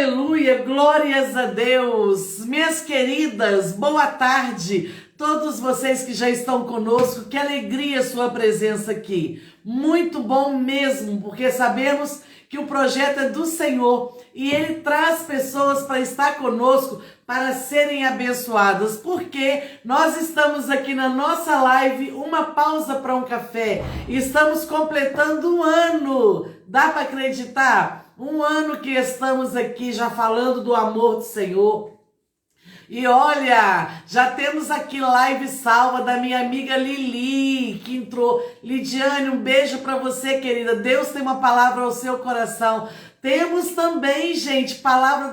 Aleluia, glórias a Deus. Minhas queridas, boa tarde. Todos vocês que já estão conosco, que alegria sua presença aqui. Muito bom mesmo, porque sabemos que o projeto é do Senhor e Ele traz pessoas para estar conosco, para serem abençoadas, porque nós estamos aqui na nossa live, uma pausa para um café, e estamos completando um ano. Dá para acreditar? Um ano que estamos aqui já falando do amor do Senhor. E olha, já temos aqui live salva da minha amiga Lili, que entrou. Lidiane, um beijo para você, querida. Deus tem uma palavra ao seu coração. Temos também, gente, palavra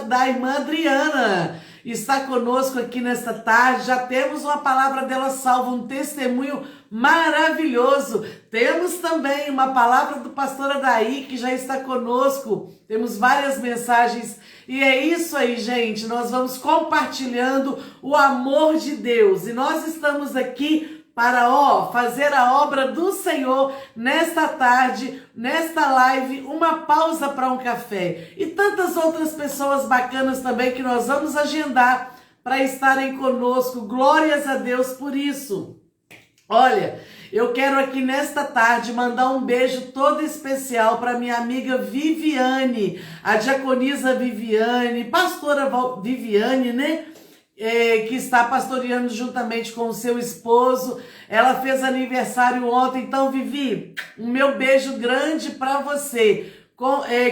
da irmã Adriana. Está conosco aqui nesta tarde. Já temos uma palavra dela salva, um testemunho maravilhoso. Temos também uma palavra do pastor Adaí, que já está conosco. Temos várias mensagens. E é isso aí, gente. Nós vamos compartilhando o amor de Deus. E nós estamos aqui para fazer a obra do Senhor nesta tarde, nesta live, uma pausa para um café. E tantas outras pessoas bacanas também que nós vamos agendar para estarem conosco. Glórias a Deus por isso. Olha, eu quero aqui nesta tarde mandar um beijo todo especial para minha amiga Viviane, a diaconisa Viviane, pastora Viviane, né? Que está pastoreando juntamente com o seu esposo. Ela fez aniversário ontem, então Vivi, um meu beijo grande para você.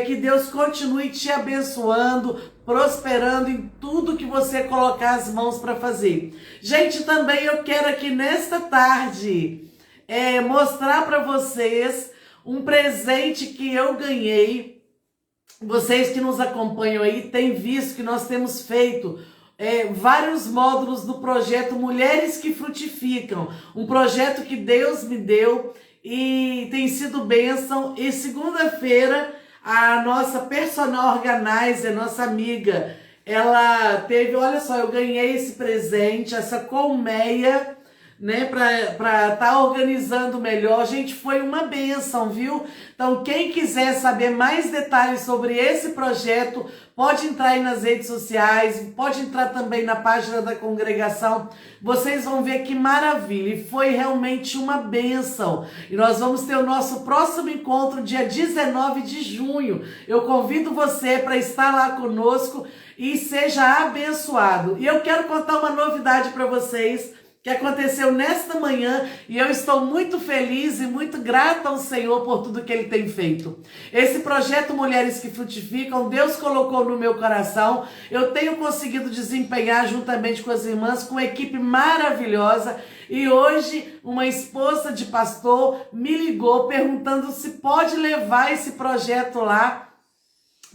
Que Deus continue te abençoando, prosperando em tudo que você colocar as mãos para fazer. Gente, também eu quero aqui nesta tarde mostrar para vocês um presente que eu ganhei. Vocês que nos acompanham aí têm visto que nós temos feito vários módulos do projeto Mulheres que Frutificam, um projeto que Deus me deu e tem sido bênção. E segunda-feira a nossa personal organizer, nossa amiga, ela teve, olha só, eu ganhei esse presente, essa colmeia, né, para estar organizando melhor. Gente, foi uma bênção, viu? Então, quem quiser saber mais detalhes sobre esse projeto, pode entrar aí nas redes sociais, pode entrar também na página da congregação. Vocês vão ver que maravilha, e foi realmente uma bênção. E nós vamos ter o nosso próximo encontro dia 19 de junho. Eu convido você para estar lá conosco e seja abençoado. E eu quero contar uma novidade para vocês, que aconteceu nesta manhã, e eu estou muito feliz e muito grata ao Senhor por tudo que Ele tem feito. Esse projeto Mulheres que Frutificam, Deus colocou no meu coração. Eu tenho conseguido desempenhar juntamente com as irmãs, com uma equipe maravilhosa, e hoje uma esposa de pastor me ligou perguntando se pode levar esse projeto lá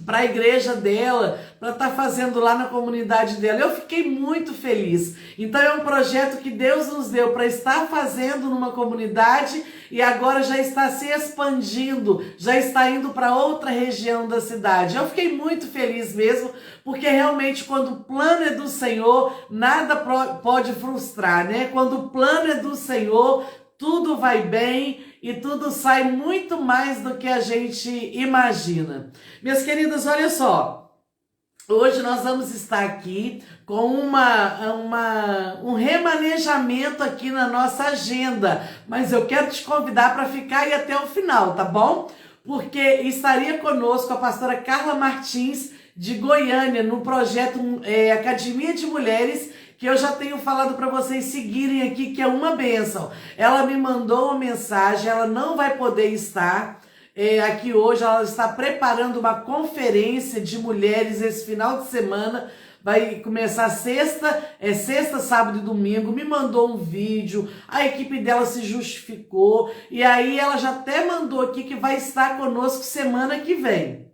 para a igreja dela, para estar fazendo lá na comunidade dela. Eu fiquei muito feliz. Então é um projeto que Deus nos deu para estar fazendo numa comunidade, e agora já está se expandindo, já está indo para outra região da cidade. Eu fiquei muito feliz mesmo, porque realmente quando o plano é do Senhor, nada pode frustrar, né? Quando o plano é do Senhor, tudo vai bem e tudo sai muito mais do que a gente imagina. Minhas queridas, olha só. Hoje nós vamos estar aqui com um remanejamento aqui na nossa agenda. Mas eu quero te convidar para ficar aí até o final, tá bom? Porque estaria conosco a pastora Carla Martins, de Goiânia, no projeto Academia de Mulheres, que eu já tenho falado para vocês seguirem aqui, que é uma bênção. Ela me mandou uma mensagem, ela não vai poder estar aqui hoje, ela está preparando uma conferência de mulheres esse final de semana, vai começar sexta, sábado e domingo. Me mandou um vídeo, a equipe dela se justificou, e aí ela já até mandou aqui que vai estar conosco semana que vem.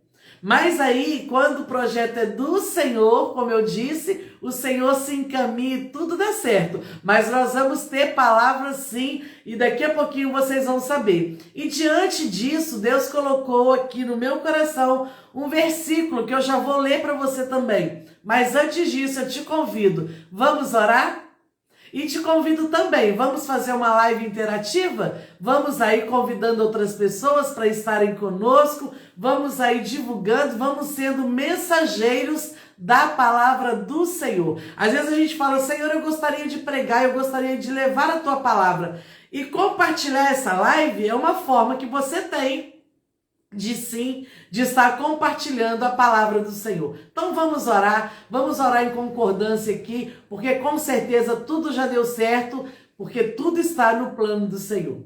Mas aí, quando o projeto é do Senhor, como eu disse, o Senhor se encaminha e tudo dá certo. Mas nós vamos ter palavras sim, e daqui a pouquinho vocês vão saber. E diante disso, Deus colocou aqui no meu coração um versículo que eu já vou ler para você também. Mas antes disso, eu te convido, vamos orar? E te convido também, vamos fazer uma live interativa? Vamos aí convidando outras pessoas para estarem conosco, vamos aí divulgando, vamos sendo mensageiros da palavra do Senhor. Às vezes a gente fala, Senhor, eu gostaria de pregar, eu gostaria de levar a tua palavra. E compartilhar essa live é uma forma que você tem de estar compartilhando a palavra do Senhor. Então vamos orar em concordância aqui, porque com certeza tudo já deu certo, porque tudo está no plano do Senhor.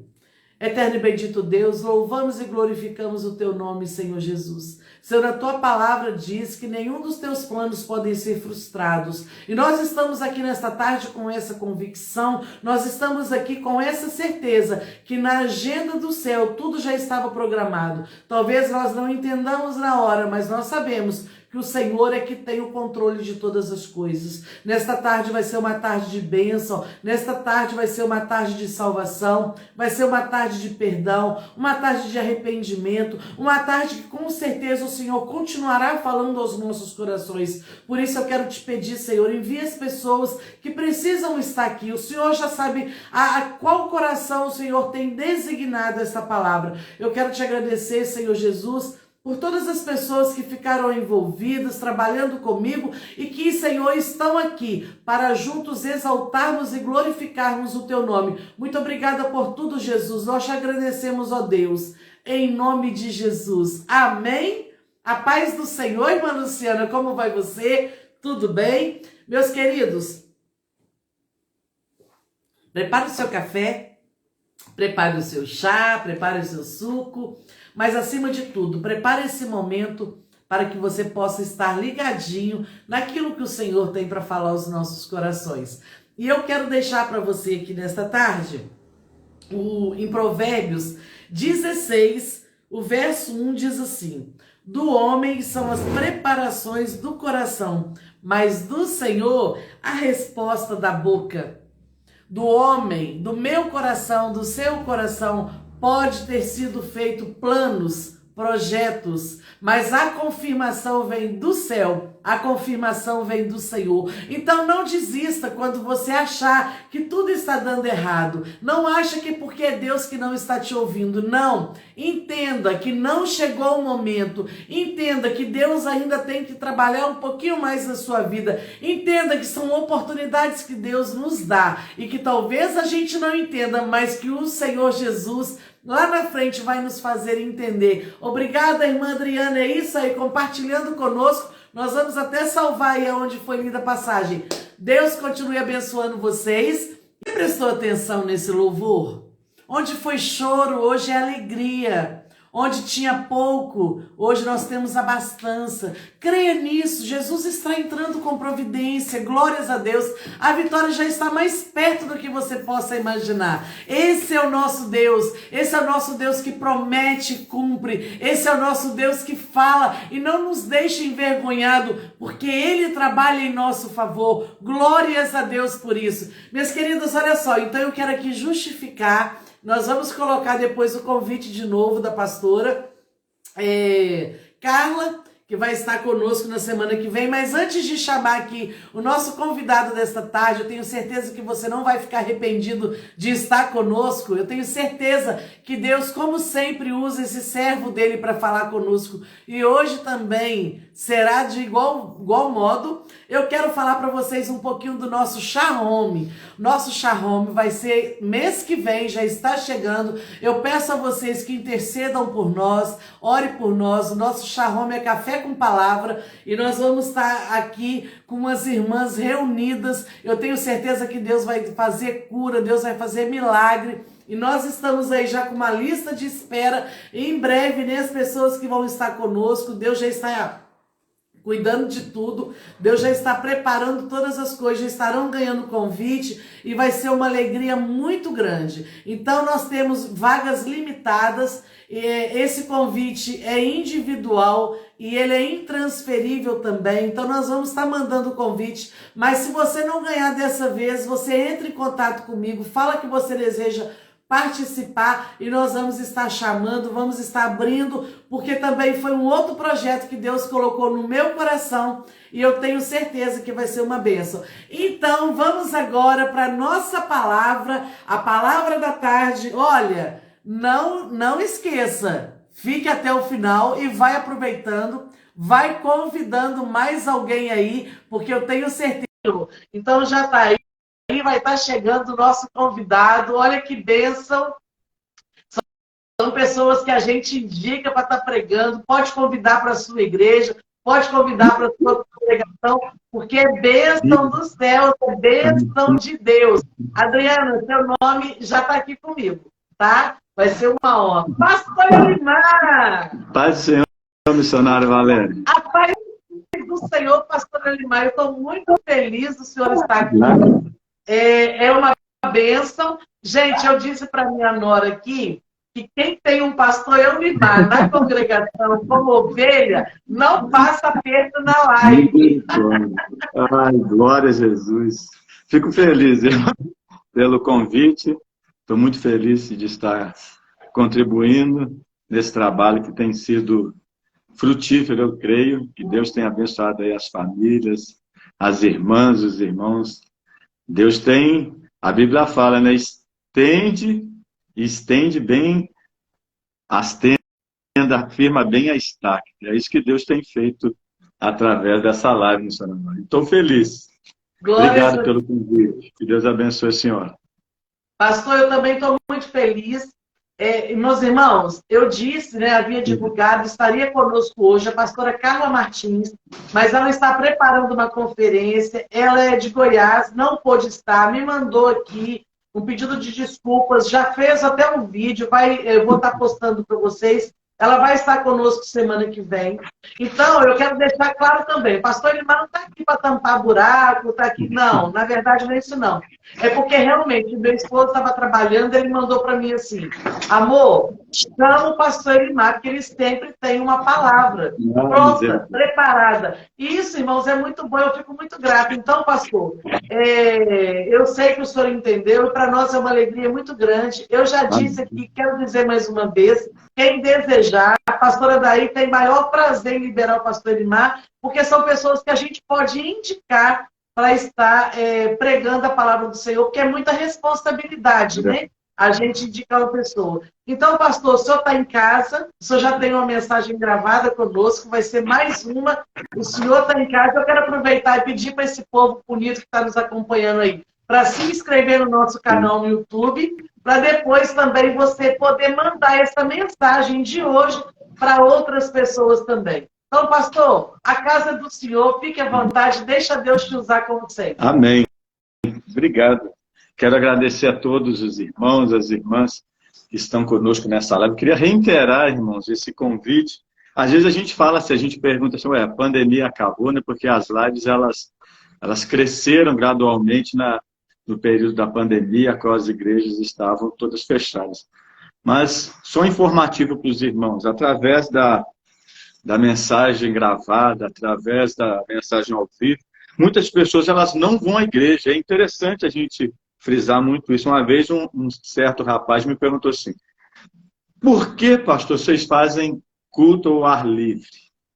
Eterno e bendito Deus, louvamos e glorificamos o teu nome, Senhor Jesus. Senhor, a tua palavra diz que nenhum dos teus planos podem ser frustrados. E nós estamos aqui nesta tarde com essa convicção, nós estamos aqui com essa certeza que na agenda do céu tudo já estava programado. Talvez nós não entendamos na hora, mas nós sabemos que o Senhor é que tem o controle de todas as coisas. Nesta tarde vai ser uma tarde de bênção, nesta tarde vai ser uma tarde de salvação, vai ser uma tarde de perdão, uma tarde de arrependimento, uma tarde que com certeza o Senhor continuará falando aos nossos corações. Por isso eu quero te pedir, Senhor, envie as pessoas que precisam estar aqui. O Senhor já sabe a qual coração o Senhor tem designado essa palavra. Eu quero te agradecer, Senhor Jesus, por todas as pessoas que ficaram envolvidas, trabalhando comigo e que, Senhor, estão aqui para juntos exaltarmos e glorificarmos o teu nome. Muito obrigada por tudo, Jesus. Nós te agradecemos, ó Deus, em nome de Jesus. Amém? A paz do Senhor, irmã Luciana, como vai você? Tudo bem? Meus queridos, prepare o seu café, prepare o seu chá, prepare o seu suco. Mas, acima de tudo, prepare esse momento para que você possa estar ligadinho naquilo que o Senhor tem para falar aos nossos corações. E eu quero deixar para você aqui nesta tarde, em Provérbios 16, o verso 1 diz assim: do homem são as preparações do coração, mas do Senhor a resposta da boca. Do homem, do meu coração, do seu coração, pode ter sido feito planos, projetos, mas a confirmação vem do céu, a confirmação vem do Senhor. Então não desista quando você achar que tudo está dando errado. Não acha que porque é Deus que não está te ouvindo. Não. Entenda que não chegou o momento. Entenda que Deus ainda tem que trabalhar um pouquinho mais na sua vida. Entenda que são oportunidades que Deus nos dá e que talvez a gente não entenda, mas que o Senhor Jesus lá na frente vai nos fazer entender. Obrigada, irmã Adriana, é isso aí, compartilhando conosco. Nós vamos até salvar aí onde foi lida a passagem. Deus continue abençoando vocês. E prestou atenção nesse louvor? Onde foi choro, hoje é alegria. Onde tinha pouco, hoje nós temos abastança. Creia nisso, Jesus está entrando com providência, glórias a Deus. A vitória já está mais perto do que você possa imaginar. Esse é o nosso Deus, esse é o nosso Deus que promete e cumpre. Esse é o nosso Deus que fala e não nos deixa envergonhado, porque Ele trabalha em nosso favor. Glórias a Deus por isso. Minhas queridas, olha só, então eu quero aqui justificar. Nós vamos colocar depois o convite de novo da pastora Carla, que vai estar conosco na semana que vem. Mas antes de chamar aqui o nosso convidado desta tarde, eu tenho certeza que você não vai ficar arrependido de estar conosco. Eu tenho certeza que Deus, como sempre, usa esse servo dele para falar conosco. E hoje também será de igual modo. Eu quero falar para vocês um pouquinho do nosso chá home. Nosso chá home vai ser mês que vem, já está chegando. Eu peço a vocês que intercedam por nós, ore por nós. O nosso chá home é café com palavra e nós vamos estar aqui com as irmãs reunidas. Eu tenho certeza que Deus vai fazer cura, Deus vai fazer milagre. E nós estamos aí já com uma lista de espera. Em breve, né, as pessoas que vão estar conosco, Deus já está cuidando de tudo, Deus já está preparando todas as coisas, já estarão ganhando convite e vai ser uma alegria muito grande. Então nós temos vagas limitadas, esse convite é individual e ele é intransferível também, então nós vamos estar mandando o convite, mas se você não ganhar dessa vez, você entra em contato comigo, fala que você deseja participar e nós vamos estar chamando, vamos estar abrindo, porque também foi um outro projeto que Deus colocou no meu coração e eu tenho certeza que vai ser uma bênção. Então, vamos agora para a nossa palavra, a palavra da tarde. Olha, não esqueça, fique até o final e vai aproveitando, vai convidando mais alguém aí, porque eu tenho certeza. Então já está aí, vai estar chegando o nosso convidado. Olha que bênção. São pessoas que a gente indica para estar pregando. Pode convidar para a sua igreja, pode convidar para a sua congregação, porque é bênção do céu, é bênção de Deus. Adriana, seu nome já está aqui comigo, tá? Vai ser uma honra. Pastor Elimar! Paz do Senhor, missionário Valério. A paz do Senhor, pastor Elimar. Eu estou muito feliz do senhor estar aqui. É uma bênção. Gente, eu disse para minha nora aqui que quem tem um pastor Elimar na congregação como ovelha, não passa aperto na live. Ai, glória a Jesus. Fico feliz pelo convite. Estou muito feliz de estar contribuindo nesse trabalho que tem sido frutífero, eu creio, que Deus tem abençoado aí as famílias, as irmãs, os irmãos. Deus tem, a Bíblia fala, né? Estende bem as tendas, firma bem a estaca. É isso que Deus tem feito através dessa live, missionário. Estou feliz. Obrigado pelo convite. Que Deus abençoe a senhora. Pastor, eu também estou muito feliz. Meus irmãos, eu disse, né, havia divulgado, estaria conosco hoje a pastora Carla Martins, mas ela está preparando uma conferência, ela é de Goiás, não pôde estar, me mandou aqui um pedido de desculpas, já fez até um vídeo, eu vou estar postando para vocês. Ela vai estar conosco semana que vem. Então, eu quero deixar claro também, o pastor Elimar não está aqui para tampar buraco, está aqui. Não, na verdade não é isso não. É porque realmente meu esposo estava trabalhando, ele mandou para mim assim, amor, chama o pastor Elimar, porque ele sempre tem uma palavra pronta, preparada. E isso, irmãos, é muito bom, eu fico muito grata. Então, pastor, eu sei que o senhor entendeu, e para nós é uma alegria muito grande. Eu já disse aqui, quero dizer mais uma vez, quem desejar, a pastora Daí tem maior prazer em liberar o pastor Elimar, porque são pessoas que a gente pode indicar para estar pregando a palavra do Senhor, porque é muita responsabilidade, né? A gente indicar uma pessoa. Então, pastor, o senhor está em casa, o senhor já tem uma mensagem gravada conosco, vai ser mais uma. O senhor está em casa, eu quero aproveitar e pedir para esse povo bonito que está nos acompanhando aí, para se inscrever no nosso canal no YouTube, para depois também você poder mandar essa mensagem de hoje para outras pessoas também. Então, pastor, a casa do senhor, fique à vontade, deixa Deus te usar como sempre. Amém. Obrigado. Quero agradecer a todos os irmãos, as irmãs que estão conosco nessa live. Eu queria reiterar, irmãos, esse convite. Às vezes a gente fala, se a gente pergunta assim, a pandemia acabou, né? Porque as lives, elas cresceram gradualmente no período da pandemia, quando as igrejas estavam todas fechadas. Mas só informativo para os irmãos, através da mensagem gravada, através da mensagem ao vivo, muitas pessoas elas não vão à igreja. É interessante a gente frisar muito isso. Uma vez um certo rapaz me perguntou assim, por que, pastor, vocês fazem culto ao ar livre?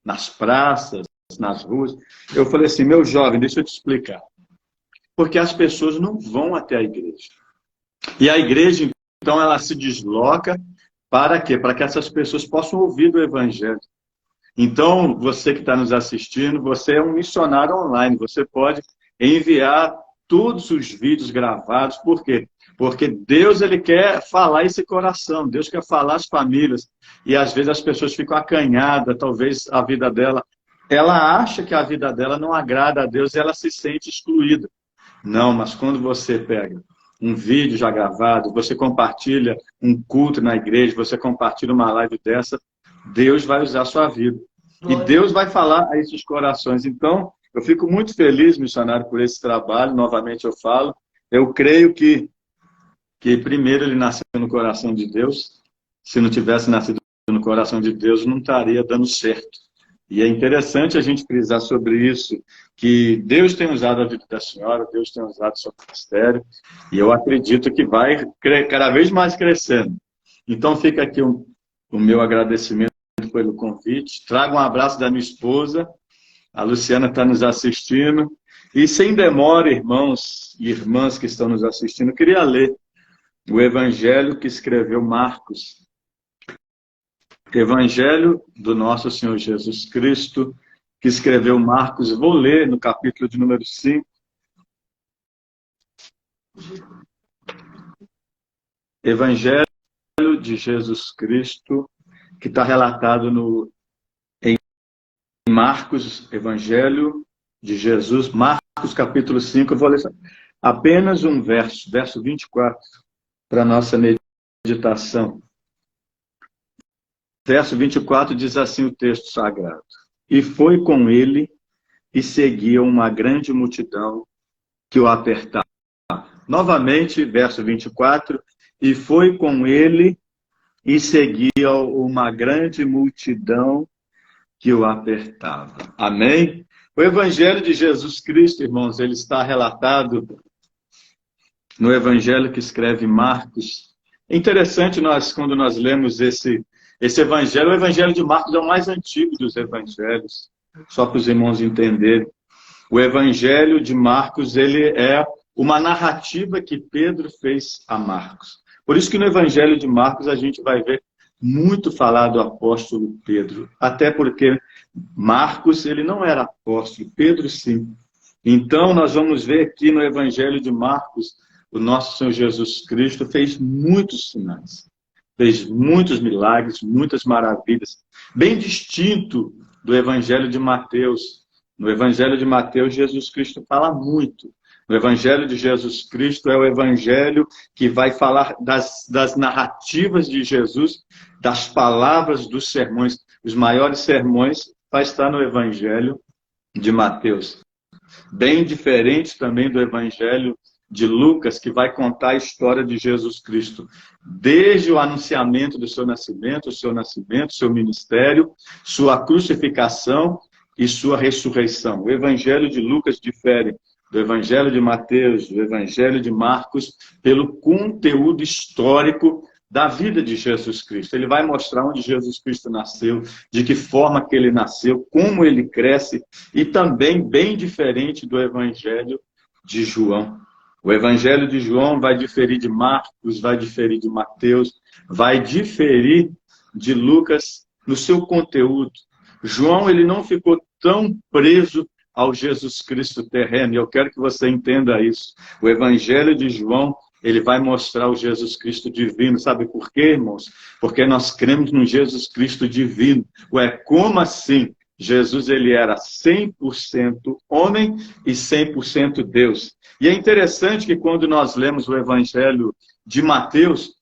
Nas praças, nas ruas? Eu falei assim, meu jovem, deixa eu te explicar. Porque as pessoas não vão até a igreja. E a igreja, então, ela se desloca para quê? Para que essas pessoas possam ouvir do evangelho. Então, você que está nos assistindo, você é um missionário online. Você pode enviar todos os vídeos gravados. Por quê? Porque Deus, ele quer falar esse coração. Deus quer falar as famílias. E às vezes as pessoas ficam acanhadas, talvez a vida dela. Ela acha que a vida dela não agrada a Deus e ela se sente excluída. Não, mas quando você pega um vídeo já gravado, você compartilha um culto na igreja, você compartilha uma live dessa, Deus vai usar a sua vida. E Deus vai falar a esses corações. Então, eu fico muito feliz, missionário, por esse trabalho. Novamente eu falo. Eu creio que primeiro ele nasceu no coração de Deus. Se não tivesse nascido no coração de Deus, não estaria dando certo. E é interessante a gente frisar sobre isso, que Deus tem usado a vida da senhora, Deus tem usado o seu ministério, e eu acredito que vai cada vez mais crescendo. Então fica aqui o meu agradecimento pelo convite. Trago um abraço da minha esposa, a Luciana está nos assistindo. E sem demora, irmãos e irmãs que estão nos assistindo, eu queria ler o evangelho que escreveu Marcos. Evangelho do nosso Senhor Jesus Cristo, que escreveu Marcos. Vou ler no capítulo de número 5. Evangelho de Jesus Cristo, que está relatado em Marcos, Evangelho de Jesus, Marcos capítulo 5. Eu vou ler apenas um verso, verso 24, para a nossa meditação. Verso 24 diz assim o texto sagrado: E foi com ele e seguia uma grande multidão que o apertava. Novamente, verso 24, e foi com ele e seguia uma grande multidão que o apertava. Amém? O Evangelho de Jesus Cristo, irmãos, ele está relatado no Evangelho que escreve Marcos. É interessante quando nós lemos esse evangelho. O evangelho de Marcos é o mais antigo dos evangelhos, só para os irmãos entenderem. O evangelho de Marcos, ele é uma narrativa que Pedro fez a Marcos. Por isso que no evangelho de Marcos a gente vai ver muito falar do apóstolo Pedro, até porque Marcos, ele não era apóstolo, Pedro sim. Então nós vamos ver aqui no evangelho de Marcos, o nosso Senhor Jesus Cristo fez muitos sinais. Fez muitos milagres, muitas maravilhas, bem distinto do Evangelho de Mateus. No Evangelho de Mateus, Jesus Cristo fala muito. No Evangelho de Jesus Cristo é o Evangelho que vai falar das narrativas de Jesus, das palavras dos sermões. Os maiores sermões vai estar no Evangelho de Mateus. Bem diferente também do Evangelho de Lucas, que vai contar a história de Jesus Cristo, desde o anunciamento do seu nascimento, seu ministério, sua crucificação e sua ressurreição. O Evangelho de Lucas difere do Evangelho de Mateus, do Evangelho de Marcos, pelo conteúdo histórico da vida de Jesus Cristo. Ele vai mostrar onde Jesus Cristo nasceu, de que forma que ele nasceu, como ele cresce, e também bem diferente do Evangelho de João. O Evangelho de João vai diferir de Marcos, vai diferir de Mateus, vai diferir de Lucas no seu conteúdo. João, ele não ficou tão preso ao Jesus Cristo terreno, e eu quero que você entenda isso. O Evangelho de João, ele vai mostrar o Jesus Cristo divino. Sabe por quê, irmãos? Porque nós cremos no Jesus Cristo divino. Ué, como assim? Jesus, ele era 100% homem e 100% Deus. E é interessante que quando nós lemos o Evangelho de Mateus,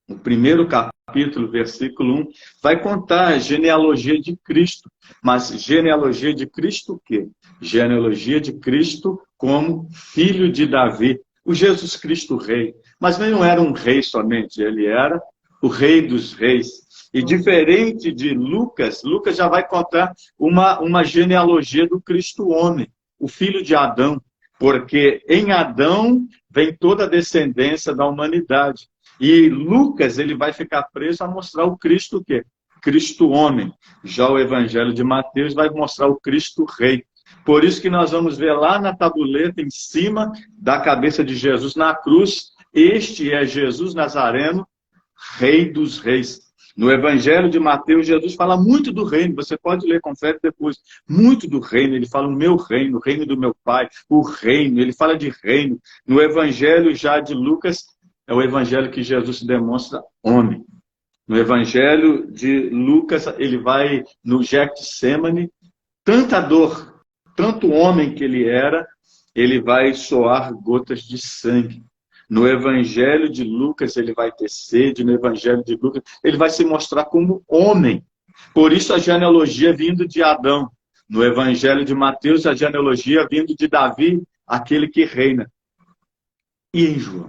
o primeiro capítulo, versículo 1, vai contar a genealogia de Cristo. Mas genealogia de Cristo o quê? Genealogia de Cristo como filho de Davi, o Jesus Cristo rei. Mas não era um rei somente, ele era o rei dos reis. E diferente de Lucas, Lucas já vai contar uma genealogia do Cristo homem, o filho de Adão, porque em Adão vem toda a descendência da humanidade. E Lucas, ele vai ficar preso a mostrar o Cristo o quê? Cristo homem. Já o Evangelho de Mateus vai mostrar o Cristo rei. Por isso que nós vamos ver lá na tabuleta, em cima da cabeça de Jesus na cruz, este é Jesus Nazareno, Rei dos Reis. No Evangelho de Mateus, Jesus fala muito do reino. Você pode ler, confere depois. Muito do reino. Ele fala o meu reino, o reino do meu Pai, o reino. Ele fala de reino. No Evangelho já de Lucas, é o Evangelho que Jesus se demonstra homem. No Evangelho de Lucas, ele vai no Getsêmani, tanta dor, tanto homem que ele era, ele vai soar gotas de sangue. No Evangelho de Lucas, ele vai ter sede. No Evangelho de Lucas, ele vai se mostrar como homem. Por isso, a genealogia vindo de Adão. No Evangelho de Mateus, a genealogia vindo de Davi, aquele que reina. E em João?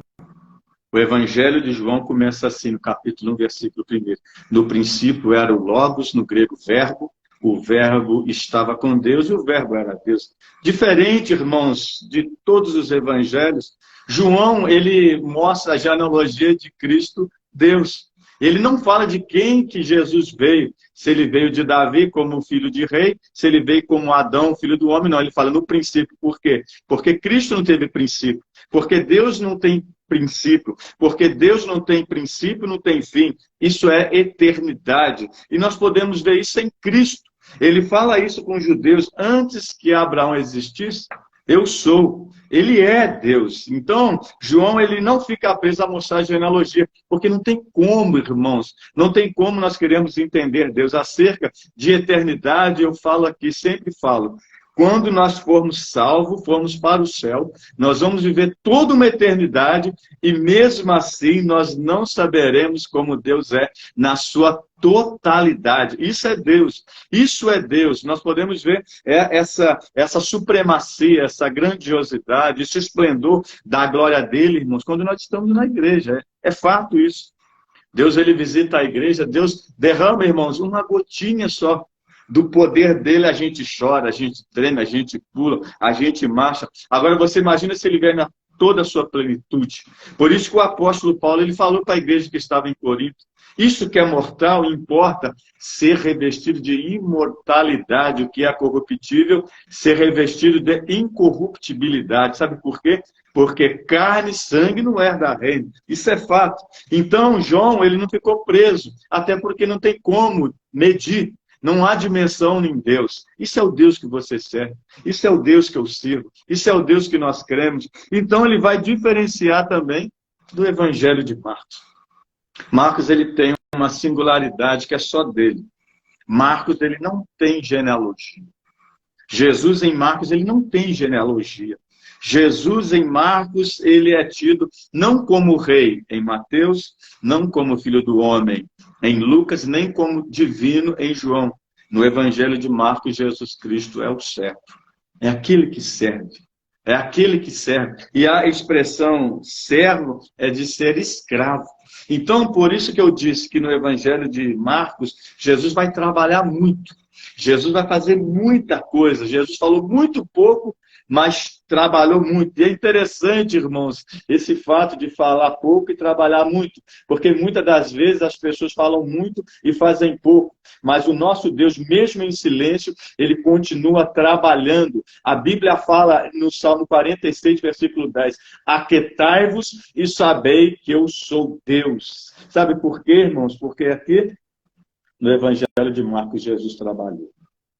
O Evangelho de João começa assim, no capítulo 1, versículo 1. No princípio era o Logos, no grego verbo. o Verbo estava com Deus e o Verbo era Deus. Diferente, irmãos, de todos os evangelhos, João, ele mostra a genealogia de Cristo, Deus. Ele não fala de quem que Jesus veio, se ele veio de Davi como filho de rei, se ele veio como Adão, filho do homem, não. Ele fala no princípio. Por quê? Porque Cristo não teve princípio. Porque Deus não tem princípio. Porque Deus não tem princípio, não tem fim. Isso é eternidade. E nós podemos ver isso em Cristo. Ele fala isso com os judeus antes que Abraão existisse. Eu sou. Ele é Deus. Então, João, ele não fica preso a mostrar a genealogia, porque não tem como, irmãos, não tem como nós queremos entender Deus. Acerca de eternidade, eu falo aqui, sempre falo, quando nós formos salvos, formos para o céu, nós vamos viver toda uma eternidade e mesmo assim nós não saberemos como Deus é na sua totalidade. Isso é Deus. Isso é Deus. Nós podemos ver essa supremacia, essa grandiosidade, esse esplendor da glória dele, irmãos, quando nós estamos na igreja. É fato isso. Deus, ele visita a igreja, Deus derrama, irmãos, uma gotinha só do poder dele, a gente chora, a gente treme, a gente pula, a gente marcha. Agora você imagina se ele vier na toda a sua plenitude. Por isso que o apóstolo Paulo, ele falou para a igreja que estava em Corinto, isso que é mortal, importa ser revestido de imortalidade, o que é corruptível, ser revestido de incorruptibilidade. Sabe por quê? Porque carne e sangue não herda reino. Isso é fato. Então, João, ele não ficou preso, até porque não tem como medir. Não há dimensão em Deus. Isso é o Deus que você serve. Isso é o Deus que eu sirvo. Isso é o Deus que nós cremos. Então, ele vai diferenciar também do Evangelho de Marcos. Marcos, ele tem uma singularidade que é só dele. Marcos, ele não tem genealogia. Jesus, em Marcos, ele não tem genealogia. Jesus, em Marcos, ele é tido não como rei em Mateus, não como filho do homem em Lucas, nem como divino em João. No Evangelho de Marcos, Jesus Cristo é o certo. É aquele que serve. É aquele que serve. E a expressão servo é de ser escravo. Então, por isso que eu disse que no Evangelho de Marcos, Jesus vai trabalhar muito. Jesus vai fazer muita coisa. Jesus falou muito pouco, mas trabalhou muito. E é interessante, irmãos, esse fato de falar pouco e trabalhar muito. Porque muitas das vezes as pessoas falam muito e fazem pouco. Mas o nosso Deus, mesmo em silêncio, ele continua trabalhando. A Bíblia fala no Salmo 46, versículo 10. Aquietai-vos e sabei que eu sou Deus. Sabe por quê, irmãos? Porque aqui no Evangelho de Marcos, Jesus trabalhou.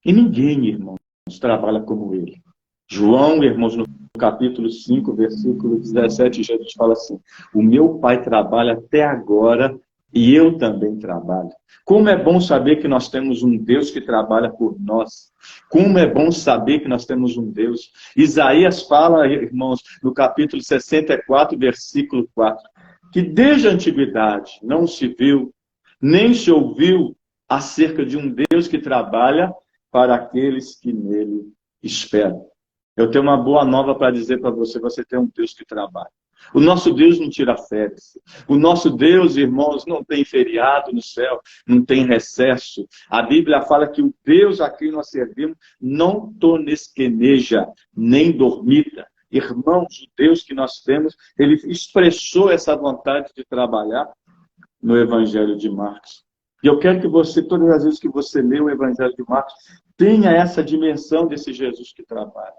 E ninguém, irmãos, trabalha como ele. João, irmãos, no capítulo 5, versículo 17, Jesus fala assim, o meu Pai trabalha até agora e eu também trabalho. Como é bom saber que nós temos um Deus que trabalha por nós. Como é bom saber que nós temos um Deus. Isaías fala, irmãos, no capítulo 64, versículo 4, que desde a antiguidade não se viu, nem se ouviu acerca de um Deus que trabalha para aqueles que nele esperam. Eu tenho uma boa nova para dizer para você, você tem um Deus que trabalha. O nosso Deus não tira férias. O nosso Deus, irmãos, não tem feriado no céu, não tem recesso. A Bíblia fala que o Deus a quem nós servimos não tonesqueneja, nem dormita. Irmãos, o Deus que nós temos, ele expressou essa vontade de trabalhar no Evangelho de Marcos. E eu quero que você, todas as vezes que você lê o Evangelho de Marcos, tenha essa dimensão desse Jesus que trabalha.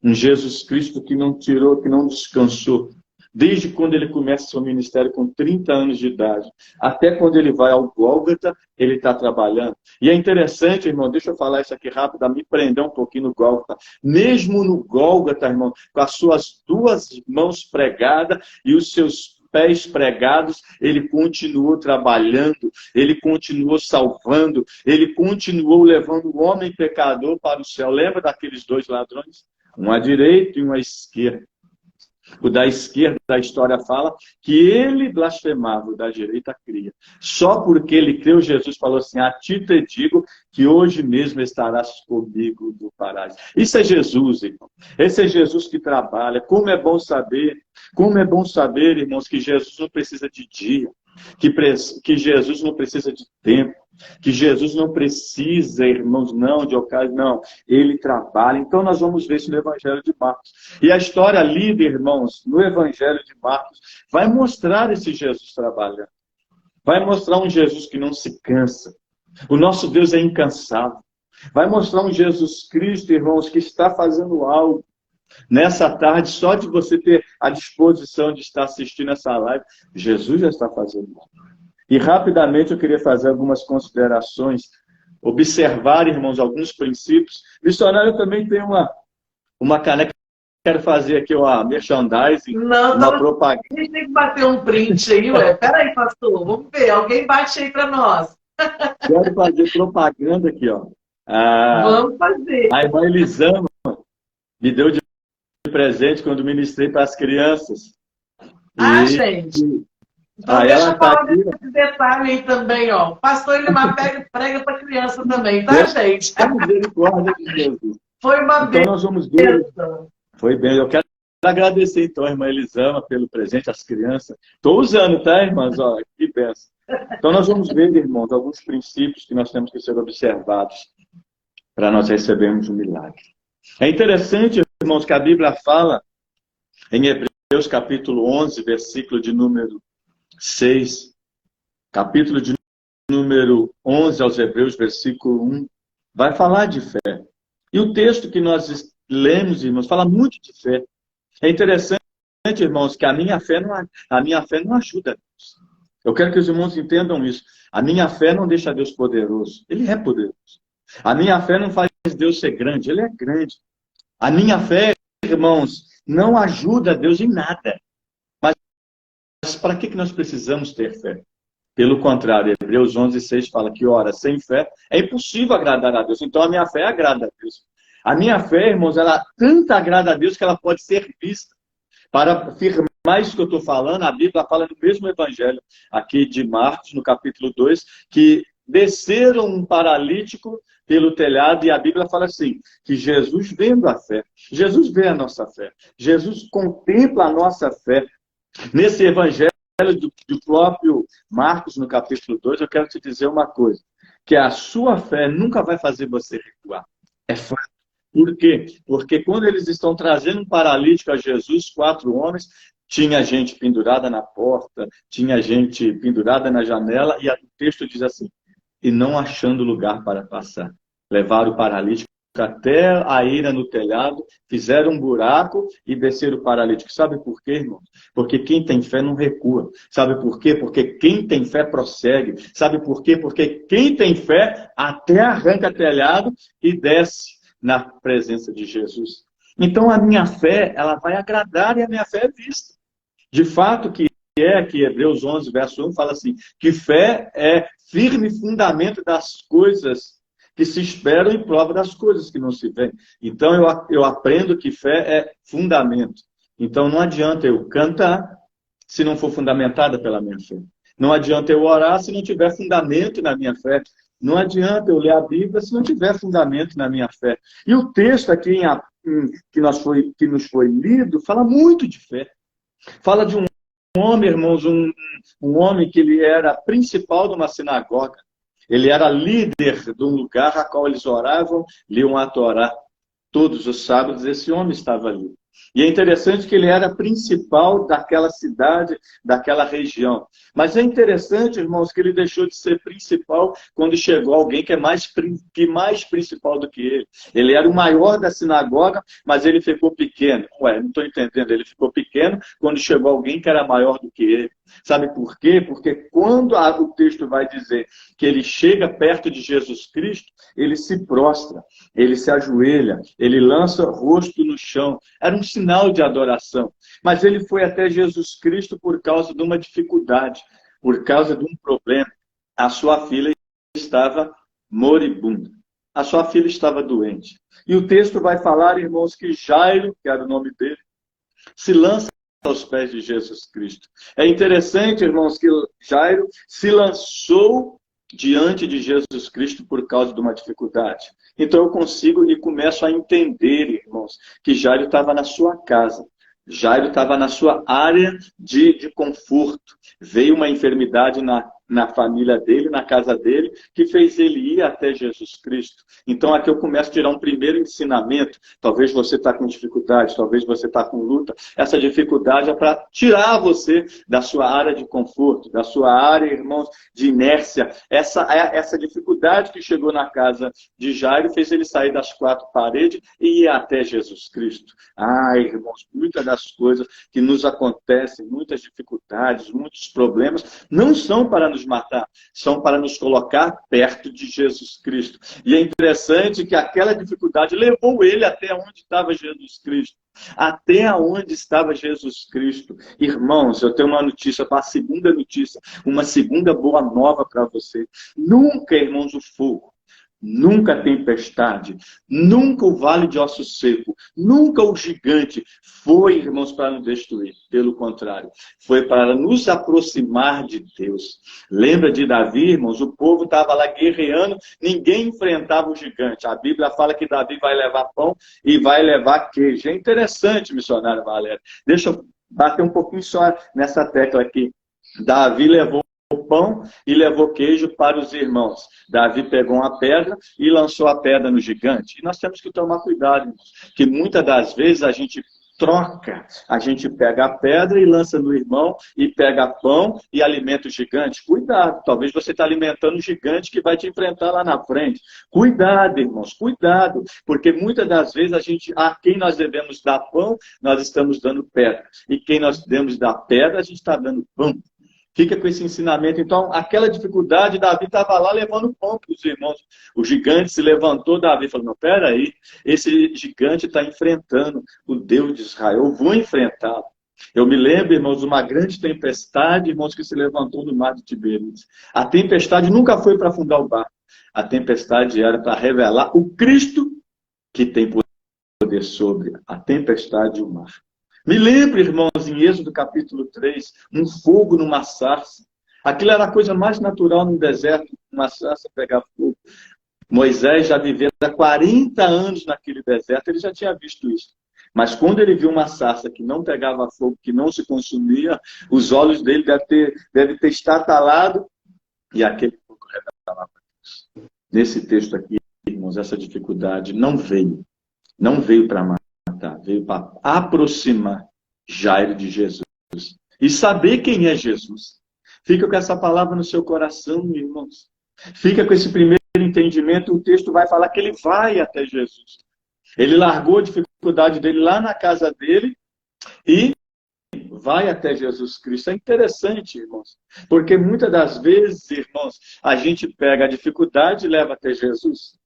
Um Jesus Cristo que não tirou, que não descansou. Desde quando ele começa seu ministério com 30 anos de idade, até quando ele vai ao Gólgota, ele está trabalhando. E é interessante, irmão, deixa eu falar isso aqui rápido, me prender um pouquinho no Gólgota. Mesmo no Gólgota, irmão, com as suas duas mãos pregadas e os seus pés pregados, ele continuou trabalhando, ele continuou salvando, ele continuou levando o homem pecador para o céu. Lembra daqueles dois ladrões? Um à direita e um à esquerda. O da esquerda, a história fala que ele blasfemava, o da direita cria. Só porque ele creu, Jesus falou assim, a ti te digo que hoje mesmo estarás comigo no paraíso. Isso é Jesus, irmão. Esse é Jesus que trabalha. Como é bom saber, irmãos, que Jesus não precisa de dia, que Jesus não precisa de tempo, Que Jesus não precisa, irmãos, não, de ocasião, não. Ele trabalha. Então nós vamos ver isso no Evangelho de Marcos. E a história lida, irmãos, no Evangelho de Marcos, vai mostrar esse Jesus trabalhando. Vai mostrar um Jesus que não se cansa. O nosso Deus é incansável. Vai mostrar um Jesus Cristo, irmãos, que está fazendo algo. Nessa tarde, só de você ter a disposição de estar assistindo essa live, Jesus já está fazendo algo. E rapidamente eu queria fazer algumas considerações, observar, irmãos, alguns princípios. Missionário, também tem uma caneca. Quero fazer aqui uma merchandising, uma propaganda. A gente tem que bater um print aí, ué. Peraí, pastor, vamos ver. Alguém bate aí para nós. Quero fazer propaganda aqui, ó. Vamos fazer. A irmã Elisama me deu de presente quando ministrei para as crianças. Gente. Então deixa eu falar desse detalhe aí também, ó. O pastor Elimar prega para criança também, tá, gente? A misericórdia de Jesus. Foi uma então nós vamos ver. Foi bem. Eu quero agradecer, então, a irmã Elisama pelo presente, às crianças. Estou usando, tá, irmãs? Ó, que benção. Então nós vamos ver, irmãos, alguns princípios que nós temos que ser observados para nós recebermos um milagre. É interessante, irmãos, que a Bíblia fala em Hebreus capítulo 11, versículo de número 6, capítulo de número 11 aos Hebreus, versículo 1, vai falar de fé. E o texto que nós lemos, irmãos, fala muito de fé. É interessante, irmãos, que a minha fé não ajuda a Deus. Eu quero que os irmãos entendam isso. A minha fé não deixa Deus poderoso. Ele é poderoso. A minha fé não faz Deus ser grande. Ele é grande. A minha fé, irmãos, não ajuda Deus em nada. Mas para que nós precisamos ter fé? Pelo contrário, Hebreus 11, 6 fala que, ora, sem fé é impossível agradar a Deus. Então a minha fé agrada a Deus. A minha fé, irmãos, ela tanto agrada a Deus que ela pode ser vista. Para afirmar isso que eu estou falando, a Bíblia fala no mesmo evangelho aqui de Marcos, no capítulo 2, que desceram um paralítico pelo telhado, e a Bíblia fala assim, que Jesus vendo a fé, Jesus vê a nossa fé, Jesus contempla a nossa fé. Nesse evangelho do próprio Marcos, no capítulo 2, eu quero te dizer uma coisa, que a sua fé nunca vai fazer você recuar. É fato. Por quê? Porque quando eles estão trazendo um paralítico a Jesus, 4 homens, tinha gente pendurada na porta, tinha gente pendurada na janela, e o texto diz assim, e não achando lugar para passar. Levaram o paralítico até a eira no telhado, fizeram um buraco e desceram o paralítico. Sabe por quê, irmão? Porque quem tem fé não recua. Sabe por quê? Porque quem tem fé prossegue. Sabe por quê? Porque quem tem fé até arranca telhado e desce na presença de Jesus. Então a minha fé, ela vai agradar e a minha fé é vista. De fato que Hebreus 11, verso 1 fala assim, que fé é firme fundamento das coisas que se esperam e prova das coisas que não se veem. Então eu aprendo que fé é fundamento. Então não adianta eu cantar se não for fundamentada pela minha fé. Não adianta eu orar se não tiver fundamento na minha fé. Não adianta eu ler a Bíblia se não tiver fundamento na minha fé. E o texto aqui que nos foi lido fala muito de fé. Fala de um homem, irmãos, um homem que ele era principal de uma sinagoga. Ele era líder de um lugar a qual eles oravam, liam a Torá. Todos os sábados esse homem estava ali. E é interessante que ele era principal daquela cidade, daquela região. Mas é interessante, irmãos, que ele deixou de ser principal quando chegou alguém que é mais principal do que ele. Ele era o maior da sinagoga, mas ele ficou pequeno. Ué, não estou entendendo. Ele ficou pequeno quando chegou alguém que era maior do que ele. Sabe por quê? Porque quando o texto vai dizer que ele chega perto de Jesus Cristo, ele se prostra, ele se ajoelha, ele lança o rosto no chão. Era um sinal de adoração. Mas ele foi até Jesus Cristo por causa de uma dificuldade, por causa de um problema. A sua filha estava moribunda. A sua filha estava doente. E o texto vai falar, irmãos, que Jairo, que era o nome dele, se lança aos pés de Jesus Cristo. É interessante, irmãos, que Jairo se lançou diante de Jesus Cristo por causa de uma dificuldade. Então eu consigo e começo a entender, irmãos, que Jairo estava na sua casa. Jairo estava na sua área de conforto. Veio uma enfermidade na família dele, na casa dele, que fez ele ir até Jesus Cristo. Então aqui eu começo a tirar um primeiro ensinamento. Talvez você está com dificuldade, talvez você está com luta. Essa dificuldade é para tirar você da sua área de conforto, da sua área, irmãos, de inércia. Essa dificuldade que chegou na casa de Jairo fez ele sair das quatro paredes e ir até Jesus Cristo. Irmãos, muitas das coisas que nos acontecem, muitas dificuldades, muitos problemas, não são para nos matar, são para nos colocar perto de Jesus Cristo. E é interessante que aquela dificuldade levou ele até onde estava Jesus Cristo. Até onde estava Jesus Cristo. Irmãos, eu tenho uma notícia, uma segunda notícia, uma segunda boa nova para você. Nunca, irmãos, o fogo, nunca a tempestade, nunca o vale de osso seco, nunca o gigante foi, irmãos, para nos destruir. Pelo contrário, foi para nos aproximar de Deus. Lembra de Davi, irmãos? O povo estava lá guerreando, ninguém enfrentava o gigante. A Bíblia fala que Davi vai levar pão e vai levar queijo. É interessante, missionário Valério. Deixa eu bater um pouquinho só nessa tecla aqui. Davi levou o pão e levou queijo para os irmãos. Davi pegou uma pedra e lançou a pedra no gigante. E nós temos que tomar cuidado, irmãos, que muitas das vezes a gente troca. A gente pega a pedra e lança no irmão, e pega pão e alimenta o gigante. Cuidado, talvez você está alimentando o gigante que vai te enfrentar lá na frente. Cuidado, irmãos, cuidado, porque muitas das vezes a quem nós devemos dar pão, nós estamos dando pedra. E quem nós devemos dar pedra, a gente está dando pão. Fica com esse ensinamento. Então, aquela dificuldade, Davi estava lá levando pão para os irmãos. O gigante se levantou, Davi falou, não, peraí, esse gigante está enfrentando o Deus de Israel, eu vou enfrentá-lo. Eu me lembro, irmãos, de uma grande tempestade, irmãos, que se levantou no mar de Tiberíades. A tempestade nunca foi para afundar o barco. A tempestade era para revelar o Cristo que tem poder sobre a tempestade e o mar. Me lembro, irmãos, em Êxodo capítulo 3, um fogo numa sarça. Aquilo era a coisa mais natural no deserto, uma sarça pegar fogo. Moisés já viveu há 40 anos naquele deserto, ele já tinha visto isso. Mas quando ele viu uma sarça que não pegava fogo, que não se consumia, os olhos dele devem ter estatalado e aquele fogo revelava Deus. Nesse texto aqui, irmãos, essa dificuldade não veio para matar, veio para aproximar Jairo de Jesus. E saber quem é Jesus. Fica com essa palavra no seu coração, irmãos. Fica com esse primeiro entendimento, o texto vai falar que ele vai até Jesus. Ele largou a dificuldade dele lá na casa dele e vai até Jesus Cristo. É interessante, irmãos, porque muitas das vezes, irmãos, a gente pega a dificuldade e leva até Jesus.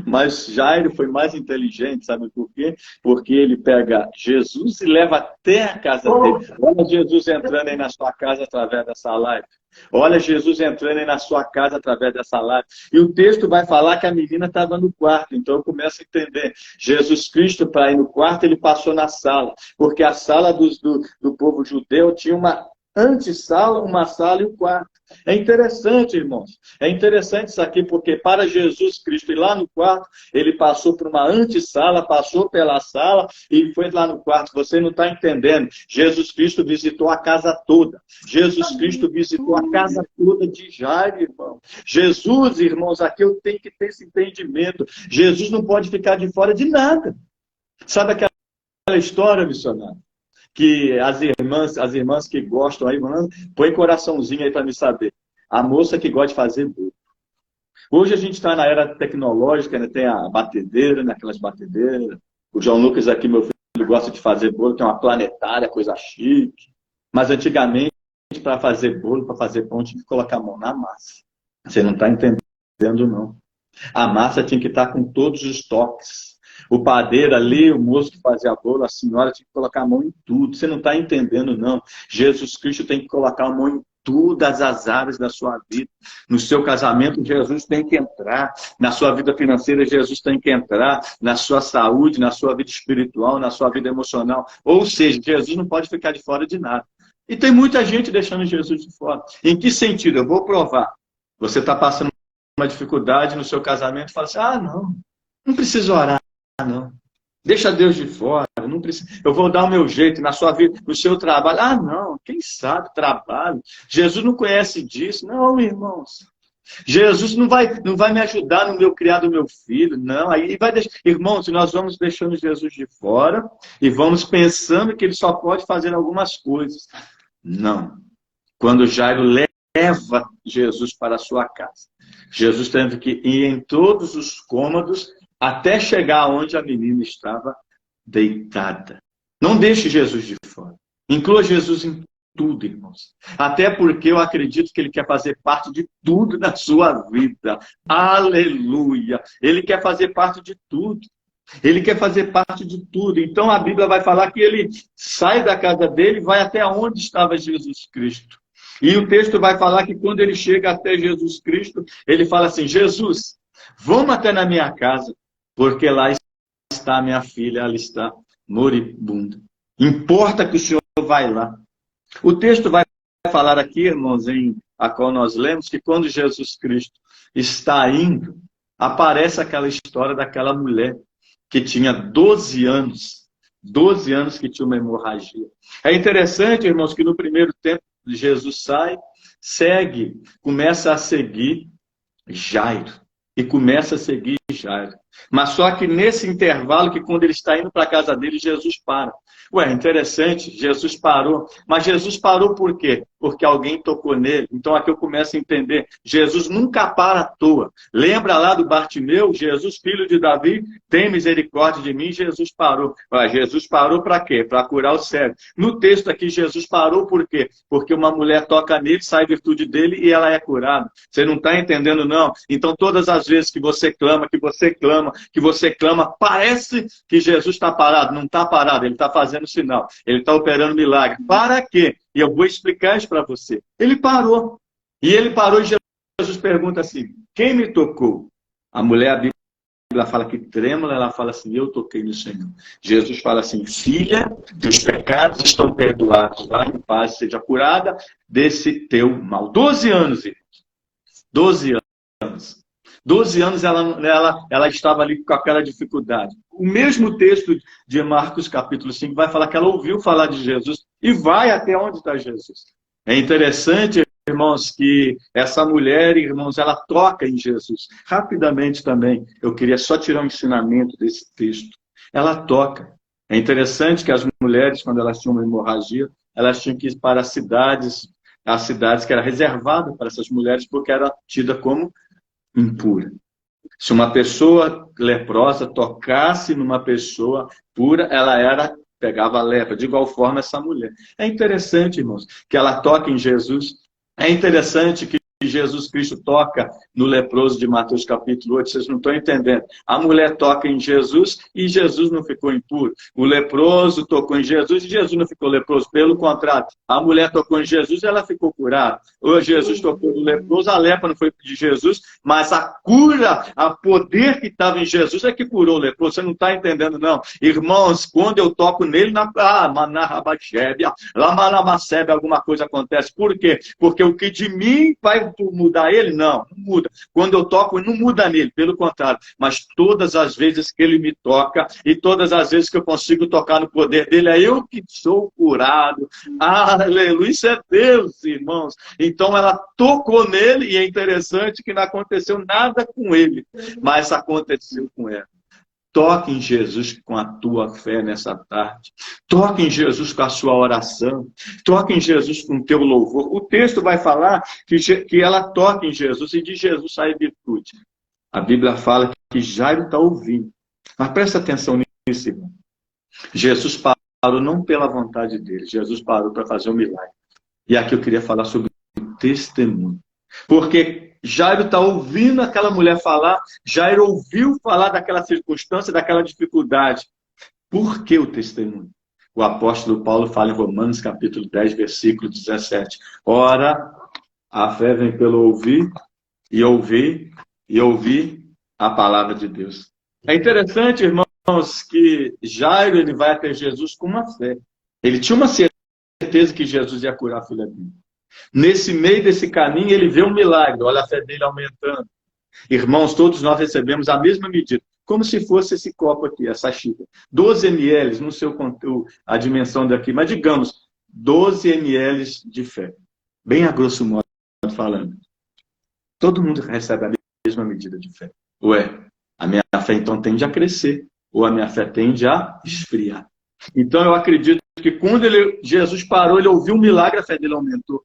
Mas Jairo foi mais inteligente, sabe por quê? Porque ele pega Jesus e leva até a casa dele. Olha Jesus entrando aí na sua casa através dessa live. Olha Jesus entrando aí na sua casa através dessa live. E o texto vai falar que a menina estava no quarto. Então eu começo a entender. Jesus Cristo, para ir no quarto, ele passou na sala. Porque a sala do povo judeu tinha uma antessala, uma sala e um quarto. É interessante, irmãos. É interessante isso aqui, porque para Jesus Cristo ir lá no quarto, ele passou por uma antessala, passou pela sala e foi lá no quarto. Você não está entendendo. Jesus Cristo visitou a casa toda. Jesus Cristo visitou a casa toda de Jairo, irmão. Jesus, irmãos, aqui eu tenho que ter esse entendimento. Jesus não pode ficar de fora de nada. Sabe aquela história, missionário? Que as irmãs que gostam aí, mano, põe coraçãozinho aí para me saber. A moça que gosta de fazer bolo. Hoje a gente está na era tecnológica, né? Tem a batedeira, naquelas batedeiras. O João Lucas aqui, meu filho, gosta de fazer bolo, tem uma planetária, coisa chique. Mas antigamente, para fazer bolo, para fazer pão, tinha que colocar a mão na massa. Você não está entendendo, não. A massa tinha que estar com todos os toques. O padeiro ali, o moço que fazia bolo, a senhora tinha que colocar a mão em tudo. Você não está entendendo, não. Jesus Cristo tem que colocar a mão em todas as áreas da sua vida. No seu casamento, Jesus tem que entrar. Na sua vida financeira, Jesus tem que entrar. Na sua saúde, na sua vida espiritual, na sua vida emocional. Ou seja, Jesus não pode ficar de fora de nada. E tem muita gente deixando Jesus de fora. Em que sentido? Eu vou provar. Você está passando uma dificuldade no seu casamento e fala assim, não precisa orar. Não. Deixa Deus de fora, não precisa. Eu vou dar o meu jeito na sua vida, no seu trabalho. Ah, não, quem sabe trabalho. Jesus não conhece disso. Não, irmãos. Jesus não vai me ajudar no meu criar do meu filho, não. Aí vai deixar. Irmãos, nós vamos deixando Jesus de fora e vamos pensando que ele só pode fazer algumas coisas. Não. Quando Jairo leva Jesus para a sua casa, Jesus teve que ir em todos os cômodos até chegar onde a menina estava deitada. Não deixe Jesus de fora. Inclua Jesus em tudo, irmãos. Até porque eu acredito que ele quer fazer parte de tudo na sua vida. Aleluia! Ele quer fazer parte de tudo. Ele quer fazer parte de tudo. Então a Bíblia vai falar que ele sai da casa dele e vai até onde estava Jesus Cristo. E o texto vai falar que quando ele chega até Jesus Cristo, ele fala assim: Jesus, vamos até na minha casa, porque lá está minha filha, ela está moribunda. Importa que o Senhor vai lá. O texto vai falar aqui, irmãos, a qual nós lemos, que quando Jesus Cristo está indo, aparece aquela história daquela mulher que tinha 12 anos que tinha uma hemorragia. É interessante, irmãos, que no primeiro tempo Jesus sai, segue, começa a seguir Jairo. E começa a seguir Jairo. Mas só que nesse intervalo, que quando ele está indo para a casa dele, Jesus para. Ué, interessante, Jesus parou. Mas Jesus parou por quê? Porque alguém tocou nele. Então aqui eu começo a entender. Jesus nunca para à toa. Lembra lá do Bartimeu? Jesus, filho de Davi, tem misericórdia de mim. Jesus parou. Ué, Jesus parou para quê? Para curar o cego. No texto aqui, Jesus parou por quê? Porque uma mulher toca nele, sai virtude dele e ela é curada. Você não está entendendo, não? Então todas as vezes que você clama, parece que Jesus está parado. Não está parado, ele está fazendo sinal. Ele está operando milagre. Para quê? E eu vou explicar isso para você. Ele parou. E ele parou e Jesus pergunta assim: quem me tocou? A mulher, a Bíblia fala que trêmula, ela fala assim: eu toquei no Senhor. Jesus fala assim: filha, teus pecados estão perdoados. Vá em paz, seja curada desse teu mal. 12 anos, irmãos. 12 anos. 12 anos ela estava ali com aquela dificuldade. O mesmo texto de Marcos capítulo 5 vai falar que ela ouviu falar de Jesus e vai até onde está Jesus. É interessante, irmãos, que essa mulher, irmãos, ela toca em Jesus. Rapidamente também, eu queria só tirar um ensinamento desse texto. Ela toca. É interessante que as mulheres, quando elas tinham uma hemorragia, elas tinham que ir para as cidades que eram reservadas para essas mulheres, porque era tida como impura. Se uma pessoa leprosa tocasse numa pessoa pura, pegava a lepra. De igual forma, essa mulher. É interessante, irmãos, que ela toca em Jesus. É interessante que Jesus Cristo toca no leproso de Mateus capítulo 8. Vocês não estão entendendo. A mulher toca em Jesus e Jesus não ficou impuro. O leproso tocou em Jesus e Jesus não ficou leproso. Pelo contrário, a mulher tocou em Jesus e ela ficou curada. Ou Jesus tocou no leproso, a lepra não foi de Jesus, mas a cura, o poder que estava em Jesus é que curou o leproso. Você não está entendendo, não. Irmãos, quando eu toco nele, alguma coisa acontece. Por quê? Porque o que de mim vai mudar ele? Não muda. Quando eu toco, não muda nele, pelo contrário. Mas todas as vezes que ele me toca e todas as vezes que eu consigo tocar no poder dele, é eu que sou curado. Aleluia, isso é Deus, irmãos. Então ela tocou nele e é interessante que não aconteceu nada com ele, mas aconteceu com ela. Toque em Jesus com a tua fé nessa tarde. Toque em Jesus com a sua oração. Toque em Jesus com o teu louvor. O texto vai falar que ela toca em Jesus e de Jesus sai virtude. A Bíblia fala que Jairo está ouvindo. Mas presta atenção nisso, irmão. Jesus parou não pela vontade dele. Jesus parou para fazer um milagre. E aqui eu queria falar sobre o testemunho. Porque Jairo está ouvindo aquela mulher falar, Jairo ouviu falar daquela circunstância, daquela dificuldade. Por que o testemunho? O apóstolo Paulo fala em Romanos capítulo 10, versículo 17. Ora, a fé vem pelo ouvir, e ouvir, e ouvir a palavra de Deus. É interessante, irmãos, que Jairo ele vai até Jesus com uma fé. Ele tinha uma certeza que Jesus ia curar a filha dele. Nesse meio desse caminho, ele vê um milagre. Olha a fé dele aumentando. Irmãos, todos nós recebemos a mesma medida. como se fosse esse copo aqui, essa xícara. 12 ml, não sei a dimensão daqui, mas digamos, 12 ml de fé. Bem a grosso modo falando. Todo mundo recebe a mesma medida de fé. Ué, a minha fé então tende a crescer, ou a minha fé tende a esfriar. Então eu acredito que quando Jesus parou, ele ouviu um milagre, a fé dele aumentou.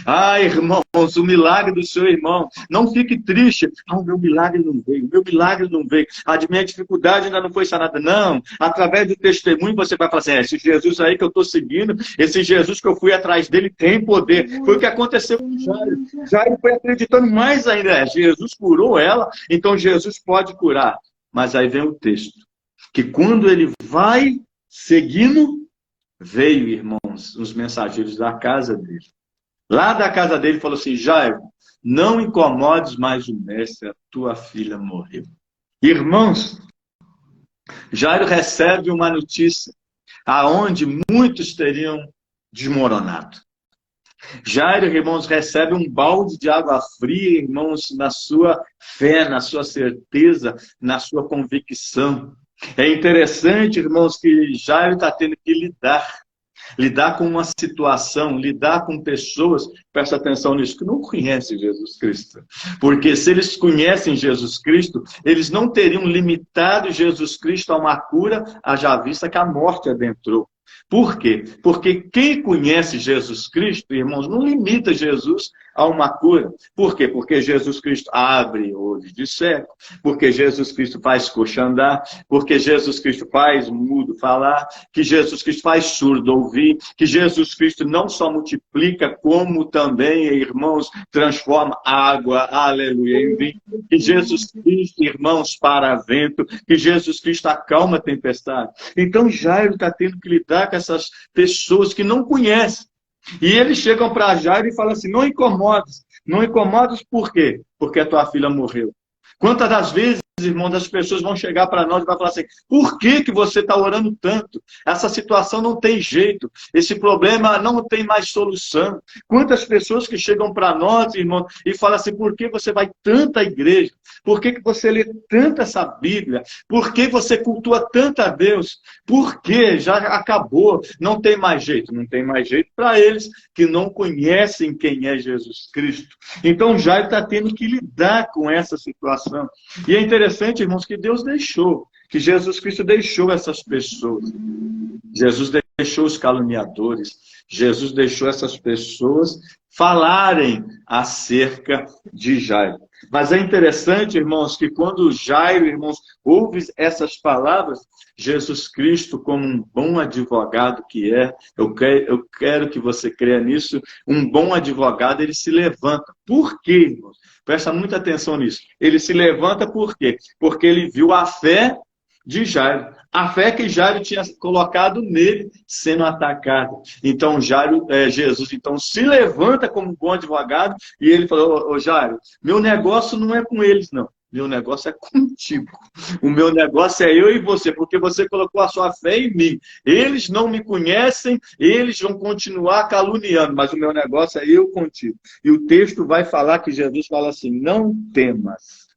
Ah, irmãos, o milagre do seu irmão. Não fique triste. Ah, o meu milagre não veio. O meu milagre não veio. A minha dificuldade ainda não foi sanada. Não. Através do testemunho você vai falar assim, esse Jesus aí que eu estou seguindo, esse Jesus que eu fui atrás dele tem poder. Foi o que aconteceu com Jairo. Jairo foi acreditando mais ainda. Jesus curou ela, então Jesus pode curar. Mas aí vem o texto. Que quando ele vai seguindo, veio, irmãos, os mensageiros da casa dele. Lá da casa dele falou assim, Jairo, não incomodes mais o mestre, a tua filha morreu. Irmãos, Jairo recebe uma notícia aonde muitos teriam desmoronado. Jairo, irmãos, recebe um balde de água fria, irmãos, na sua fé, na sua certeza, na sua convicção. É interessante, irmãos, que Jairo está tendo que lidar com uma situação, lidar com pessoas, presta atenção nisso, que não conhecem Jesus Cristo. Porque se eles conhecem Jesus Cristo, eles não teriam limitado Jesus Cristo a uma cura, haja vista que a morte adentrou. Por quê? Porque quem conhece Jesus Cristo, irmãos, não limita Jesus a uma cura. Por quê? Porque Jesus Cristo abre olhos de cego, porque Jesus Cristo faz coxa andar, porque Jesus Cristo faz mudo falar, que Jesus Cristo faz surdo ouvir, que Jesus Cristo não só multiplica, como também, irmãos, transforma água, aleluia, em vinho, que Jesus Cristo, irmãos, para vento, que Jesus Cristo acalma a tempestade. Então Jairo está tendo que lidar com essas pessoas que não conhecem. E eles chegam para Jairo e falam assim, não incomodes. Não incomodes por quê? Porque a tua filha morreu. Quantas das vezes, irmãos, as pessoas vão chegar para nós e vão falar assim, por que você está orando tanto? Essa situação não tem jeito. Esse problema não tem mais solução. Quantas pessoas que chegam para nós, irmãos, e falam assim, por que você vai tanto à igreja? Por que você lê tanto essa Bíblia? Por que você cultua tanto a Deus? Por que já acabou? Não tem mais jeito. Não tem mais jeito para eles que não conhecem quem é Jesus Cristo. Então, Jairo está tendo que lidar com essa situação. E é interessante, irmãos, que Deus deixou, que Jesus Cristo deixou essas pessoas. Jesus deixou os caluniadores, Jesus deixou essas pessoas falarem acerca de Jairo. Mas é interessante, irmãos, que quando Jairo, irmãos, ouve essas palavras, Jesus Cristo, como um bom advogado que é, eu quero que você creia nisso, um bom advogado, ele se levanta. Por quê, irmãos? Presta muita atenção nisso. Ele se levanta por quê? Porque ele viu a fé de Jairo. A fé que Jairo tinha colocado nele sendo atacado. Então Jesus então se levanta como bom advogado e ele falou, ô Jairo, meu negócio não é com eles não. Meu negócio é contigo. O meu negócio é eu e você, porque você colocou a sua fé em mim. Eles não me conhecem, eles vão continuar caluniando, mas o meu negócio é eu contigo. E o texto vai falar que Jesus fala assim, não temas.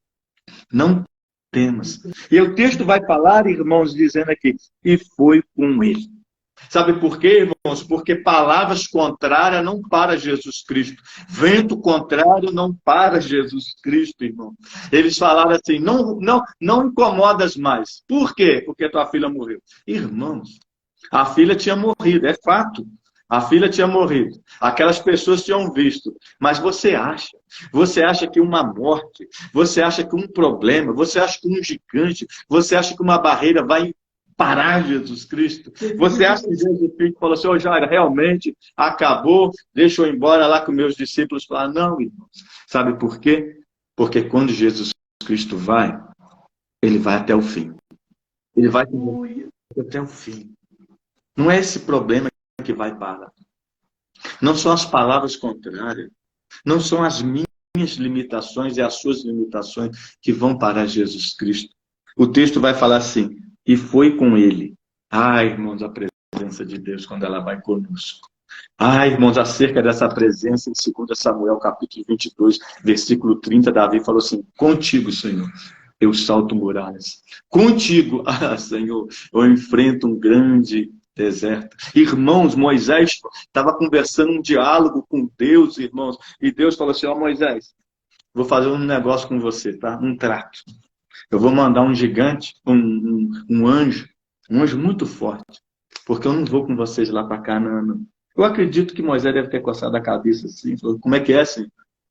Não temas. E o texto vai falar, irmãos, dizendo aqui, e foi com ele. Sabe por quê, irmãos? Porque palavras contrárias não para Jesus Cristo. Vento contrário não para Jesus Cristo, irmão. Eles falaram assim, não incomodas mais. Por quê? Porque tua filha morreu. Irmãos, a filha tinha morrido, é fato. A filha tinha morrido. Aquelas pessoas tinham visto. Mas você acha que uma morte, você acha que um problema, você acha que um gigante, você acha que uma barreira vai parar Jesus Cristo? Você acha que Jesus Cristo falou assim, Jairo, realmente acabou, deixa eu ir embora lá com meus discípulos? Falar, não, irmãos. Sabe por quê? Porque quando Jesus Cristo vai, ele vai até o fim. Ele vai até o fim. Não é esse problema que vai parar. Não são as palavras contrárias. Não são as minhas limitações e as suas limitações que vão parar Jesus Cristo. O texto vai falar assim, e foi com ele. Ah, irmãos, a presença de Deus quando ela vai conosco. Ah, irmãos, acerca dessa presença em 2 Samuel, capítulo 22, versículo 30, Davi falou assim, contigo, Senhor, eu salto muralhas. Contigo, Senhor, eu enfrento um grande deserto. Irmãos, Moisés estava conversando um diálogo com Deus, irmãos, e Deus falou assim, Moisés, vou fazer um negócio com você, tá? Um trato. Eu vou mandar um gigante, um anjo muito forte, porque eu não vou com vocês lá para Canaã, não. Eu acredito que Moisés deve ter coçado a cabeça assim, falou, como é que é assim?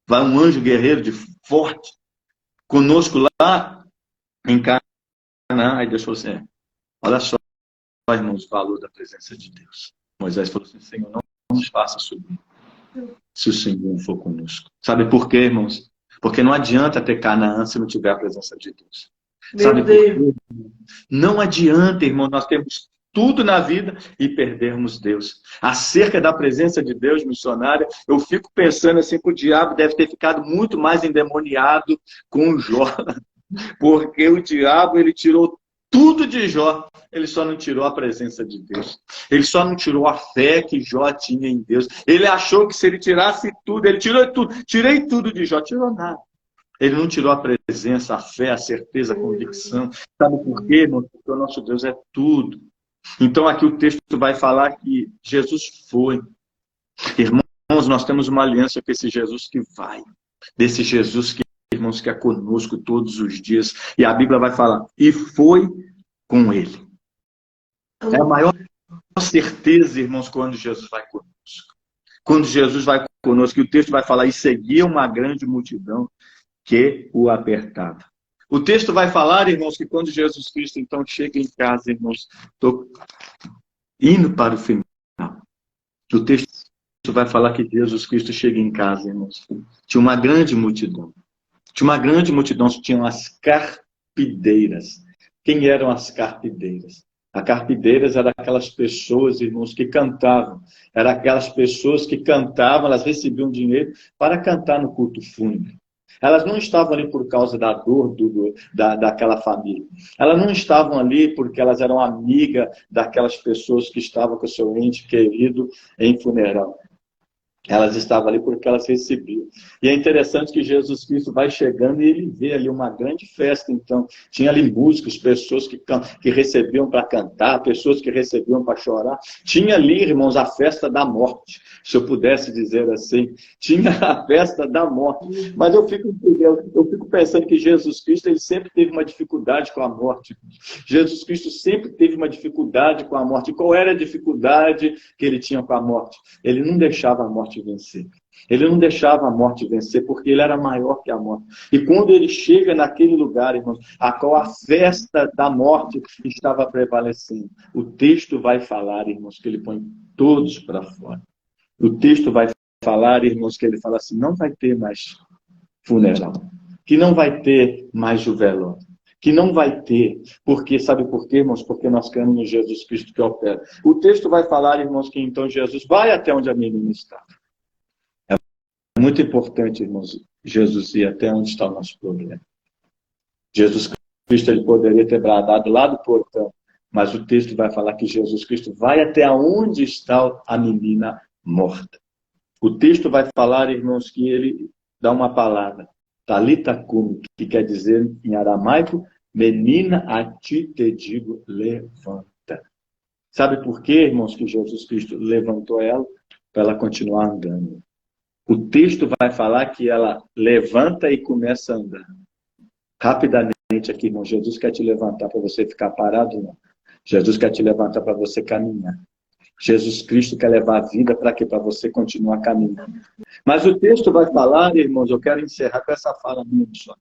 Vai um anjo guerreiro de forte conosco lá em Canaã. Aí Deus falou assim, olha só, irmãos, o valor da presença de Deus. Moisés falou assim, Senhor, não nos faça subir se o Senhor for conosco. Sabe por quê, irmãos? Porque não adianta ter Canaã se não tiver a presença de Deus. Sabe por quê? Não adianta, irmão, nós temos tudo na vida e perdermos Deus. Acerca da presença de Deus, missionária, eu fico pensando assim que o diabo deve ter ficado muito mais endemoniado com Jó. Porque o diabo, ele tirou tudo de Jó. Ele só não tirou a presença de Deus. Ele só não tirou a fé que Jó tinha em Deus. Ele achou que se ele tirasse tudo, ele tirou tudo. Tirei tudo de Jó, tirou nada. Ele não tirou a presença, a fé, a certeza, a convicção. Sabe por quê, irmão? Porque o nosso Deus é tudo. Então aqui o texto vai falar que Jesus foi. Irmãos, nós temos uma aliança com esse Jesus que vai. Desse Jesus que, irmãos, que é conosco todos os dias. E a Bíblia vai falar, e foi com ele. É a maior certeza, irmãos, quando Jesus vai conosco. Quando Jesus vai conosco, e o texto vai falar, e seguia uma grande multidão que o apertava. O texto vai falar, irmãos, que quando Jesus Cristo, então, chega em casa, irmãos, estou indo para o final. O texto vai falar que Jesus Cristo chega em casa, irmãos. Tinha uma grande multidão. Tinha uma grande multidão, tinham as carpideiras. Quem eram as carpideiras? As carpideiras eram aquelas pessoas, irmãos, que cantavam. Eram aquelas pessoas que cantavam, elas recebiam dinheiro para cantar no culto fúnebre. Elas não estavam ali por causa da dor daquela família. Elas não estavam ali porque elas eram amigas daquelas pessoas que estavam com o seu ente querido em funeral. Elas estavam ali porque elas recebiam. E é interessante que Jesus Cristo vai chegando e ele vê ali uma grande festa. Então, tinha ali músicos, pessoas que recebiam para cantar, pessoas que recebiam para chorar. Tinha ali, irmãos, a festa da morte, se eu pudesse dizer assim. Tinha a festa da morte. Mas eu fico pensando que Jesus Cristo ele sempre teve uma dificuldade com a morte. Jesus Cristo sempre teve uma dificuldade com a morte. E qual era a dificuldade que ele tinha com a morte? Ele não deixava a morte vencer. Ele não deixava a morte vencer porque ele era maior que a morte. E quando ele chega naquele lugar, irmãos, a qual a festa da morte estava prevalecendo, o texto vai falar, irmãos, que ele põe todos para fora. O texto vai falar, irmãos, que ele fala assim, não vai ter mais funeral, que não vai ter mais velório, que não vai ter, porque sabe por quê, irmãos? Porque nós cremos em Jesus Cristo que opera. O texto vai falar, irmãos, que então Jesus vai até onde a menina está. É muito importante, irmãos, Jesus ir até onde está o nosso problema. Jesus Cristo ele poderia ter bradado lá do portão, mas o texto vai falar que Jesus Cristo vai até onde está a menina morta. O texto vai falar, irmãos, que ele dá uma palavra, Talita Cumi, que quer dizer em aramaico, menina, a ti te digo, levanta. Sabe por quê, irmãos, que Jesus Cristo levantou ela? Para ela continuar andando. O texto vai falar que ela levanta e começa a andar. Rapidamente aqui, irmão, Jesus quer te levantar para você ficar parado, não. Jesus quer te levantar para você caminhar. Jesus Cristo quer levar a vida para quê? Para você continuar caminhando. Mas o texto vai falar, irmãos, eu quero encerrar com essa fala minha só,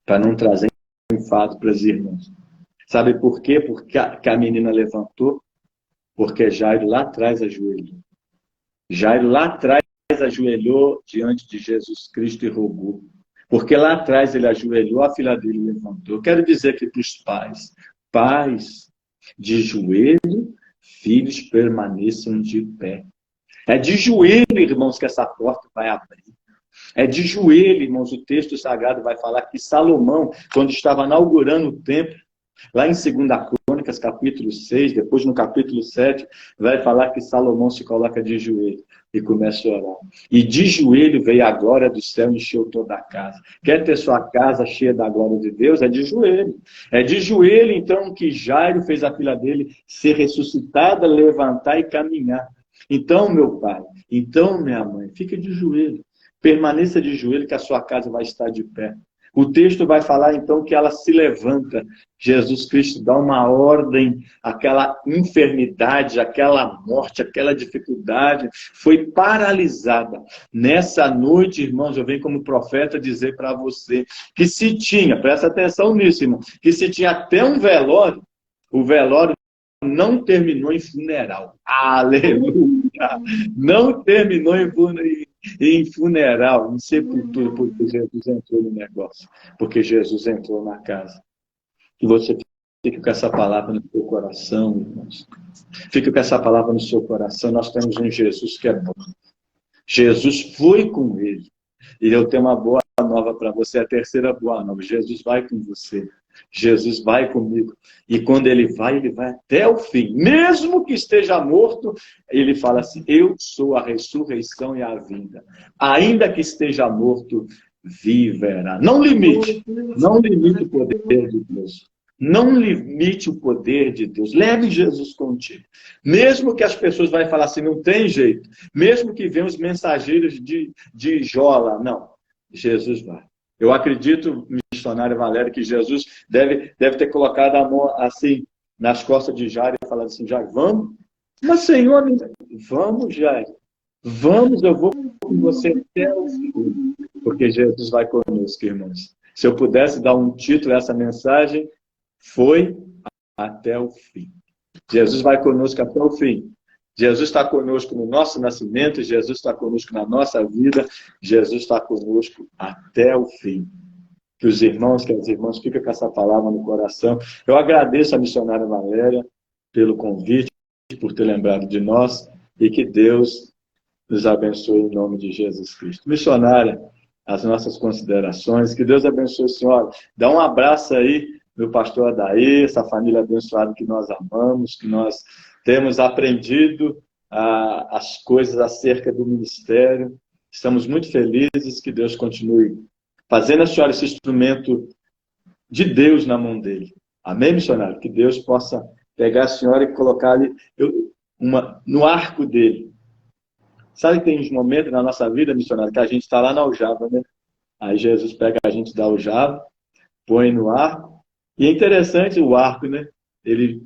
para não trazer enfado para os irmãos. Sabe por quê? Porque a menina levantou, porque Jairo lá atrás ajoelhou. Jairo lá atrás ajoelhou diante de Jesus Cristo e rogou. Porque lá atrás ele ajoelhou, a filha dele levantou. Eu quero dizer aqui para os pais, de joelho, filhos permaneçam de pé. É de joelho, irmãos, que essa porta vai abrir. É de joelho, irmãos, o texto sagrado vai falar que Salomão, quando estava inaugurando o templo, Lá em 2 Crônicas, capítulo 6, depois no capítulo 7, vai falar que Salomão se coloca de joelho e começa a orar. E de joelho veio a glória do céu e encheu toda a casa. Quer ter sua casa cheia da glória de Deus? É de joelho. É de joelho, então, que Jairo fez a filha dele ser ressuscitada, levantar e caminhar. Então, meu pai, então, minha mãe, fica de joelho. Permaneça de joelho que a sua casa vai estar de pé. O texto vai falar, então, que ela se levanta. Jesus Cristo dá uma ordem, aquela enfermidade, aquela morte, aquela dificuldade foi paralisada. Nessa noite, irmãos, eu venho como profeta dizer para você que se tinha, presta atenção nisso, irmão, que se tinha até um velório, o velório não terminou em funeral. Aleluia! Não terminou em funeral, em sepultura, porque Jesus entrou no negócio, porque Jesus entrou na casa. Que você fique com essa palavra no seu coração, irmãos. Fique com essa palavra no seu coração. Nós temos um Jesus que é bom. Jesus foi com ele. E eu tenho uma boa nova para você, a terceira boa nova. Jesus vai com você. Jesus vai comigo. E quando ele vai até o fim. Mesmo que esteja morto, ele fala assim, eu sou a ressurreição e a vida. Ainda que esteja morto, viverá. Não limite o poder de Deus. Não limite o poder de Deus. Leve Jesus contigo. Mesmo que as pessoas vão falar assim, não tem jeito. Mesmo que venham os mensageiros de Jola. Não. Jesus vai. Eu acredito, missionário Valério, que Jesus deve ter colocado a mão assim nas costas de Jairo e falado assim, Jairo, vamos? Mas, Senhor, vamos, Jairo. Vamos, eu vou com você até o fim. Porque Jesus vai conosco, irmãos. Se eu pudesse dar um título a essa mensagem, foi até o fim. Jesus vai conosco até o fim. Jesus está conosco no nosso nascimento, Jesus está conosco na nossa vida, Jesus está conosco até o fim. Que os irmãos, que as irmãs fiquem com essa palavra no coração. Eu agradeço a missionária Valéria pelo convite, por ter lembrado de nós, e que Deus nos abençoe em nome de Jesus Cristo. Missionária, as nossas considerações, que Deus abençoe a senhora. Dá um abraço aí, meu pastor Adair, essa família abençoada que nós amamos, que nós temos aprendido as coisas acerca do ministério. Estamos muito felizes que Deus continue fazendo a senhora esse instrumento de Deus na mão dele. Amém, missionário? Que Deus possa pegar a senhora e colocar ali no arco dele. Sabe que tem uns momentos na nossa vida, missionário, que a gente está lá na aljava, né? Aí Jesus pega a gente da aljava, põe no arco. E é interessante o arco, né?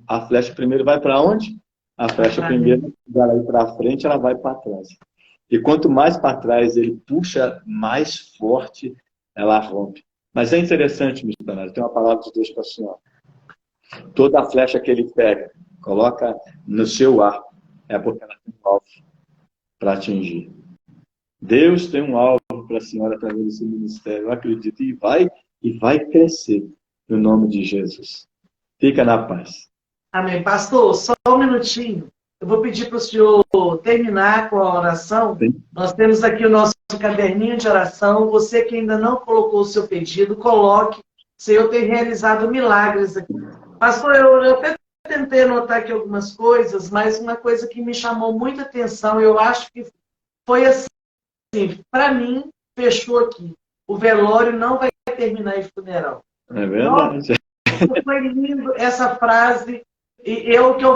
A flecha primeiro vai para onde? A flecha primeiro vai para frente, ela vai para trás. E quanto mais para trás ele puxa, mais forte ela rompe. Mas é interessante, missionário, tem uma palavra de Deus para a senhora. Toda a flecha que ele pega, coloca no seu arco, é porque ela tem um alvo para atingir. Deus tem um alvo para a senhora através desse ministério, eu acredito, e vai crescer no nome de Jesus. Fica na paz. Amém. Pastor, só um minutinho. Eu vou pedir para o senhor terminar com a oração. Sim. Nós temos aqui o nosso caderninho de oração. Você que ainda não colocou o seu pedido, coloque. O Senhor tem realizado milagres aqui. Pastor, eu até tentei anotar aqui algumas coisas, mas uma coisa que me chamou muita atenção, eu acho que foi assim, para mim, fechou aqui. O velório não vai terminar em funeral. É verdade. Nossa, foi lindo essa frase. E é o que eu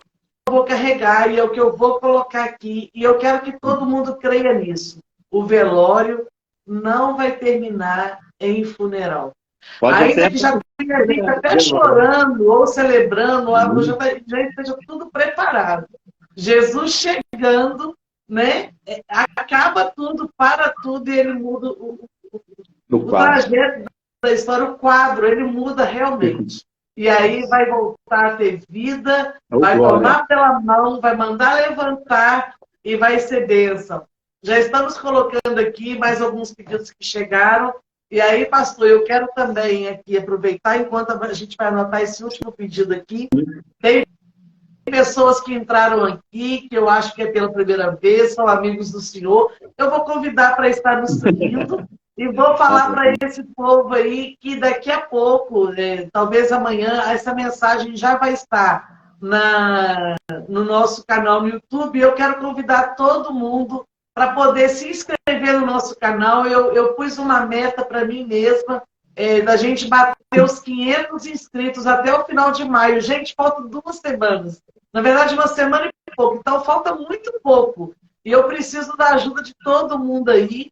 vou carregar, e é o que eu vou colocar aqui. E eu quero que todo mundo creia nisso. O velório não vai terminar em funeral. Ainda que já tenha gente até chorando, ou celebrando, ou já esteja tudo preparado. Jesus chegando, né? Acaba tudo, para tudo, e ele muda o trajeto da história, o quadro, ele muda realmente. E aí vai voltar a ter vida, vai tomar pela mão, vai mandar levantar e vai ser bênção. Já estamos colocando aqui mais alguns pedidos que chegaram. E aí, pastor, eu quero também aqui aproveitar, enquanto a gente vai anotar esse último pedido aqui. Tem pessoas que entraram aqui, que eu acho que é pela primeira vez, são amigos do senhor. Eu vou convidar para estar nos seguindo. E vou falar para esse povo aí que daqui a pouco, talvez amanhã, essa mensagem já vai estar no nosso canal no YouTube. Eu quero convidar todo mundo para poder se inscrever no nosso canal. Eu pus uma meta para mim mesma, da gente bater os 500 inscritos até o final de maio. Gente, faltam 2 semanas. Na verdade, 1 semana e pouco. Então, falta muito pouco. E eu preciso da ajuda de todo mundo aí.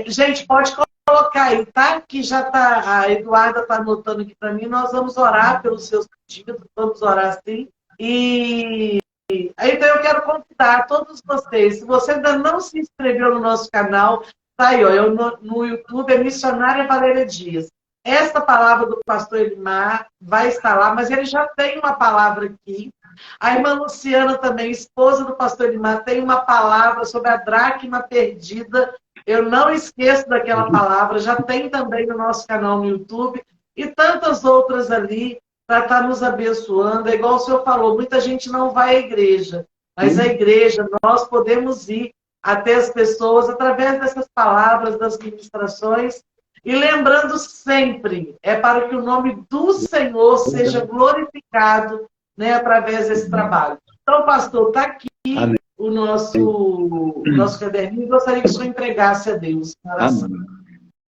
Gente, pode colocar aí, tá? Que já tá, a Eduarda está anotando aqui para mim. Nós vamos orar pelos seus pedidos, vamos orar sim. E então eu quero convidar todos vocês. Se você ainda não se inscreveu no nosso canal, tá aí, ó, no YouTube é Missionária Valéria Dias. Esta palavra do pastor Elimar vai estar lá, mas ele já tem uma palavra aqui. A irmã Luciana também, esposa do pastor Elimar, tem uma palavra sobre a dracma perdida. Eu não esqueço daquela palavra, já tem também no nosso canal no YouTube, e tantas outras ali para estar nos abençoando. É igual o senhor falou, muita gente não vai à igreja, mas a igreja, nós podemos ir até as pessoas através dessas palavras, das ministrações, e lembrando sempre, é para que o nome do Senhor seja glorificado, né, através desse trabalho. Então, pastor, está aqui Amém. o nosso caderninho. Gostaria que o senhor entregasse a Deus. Amém.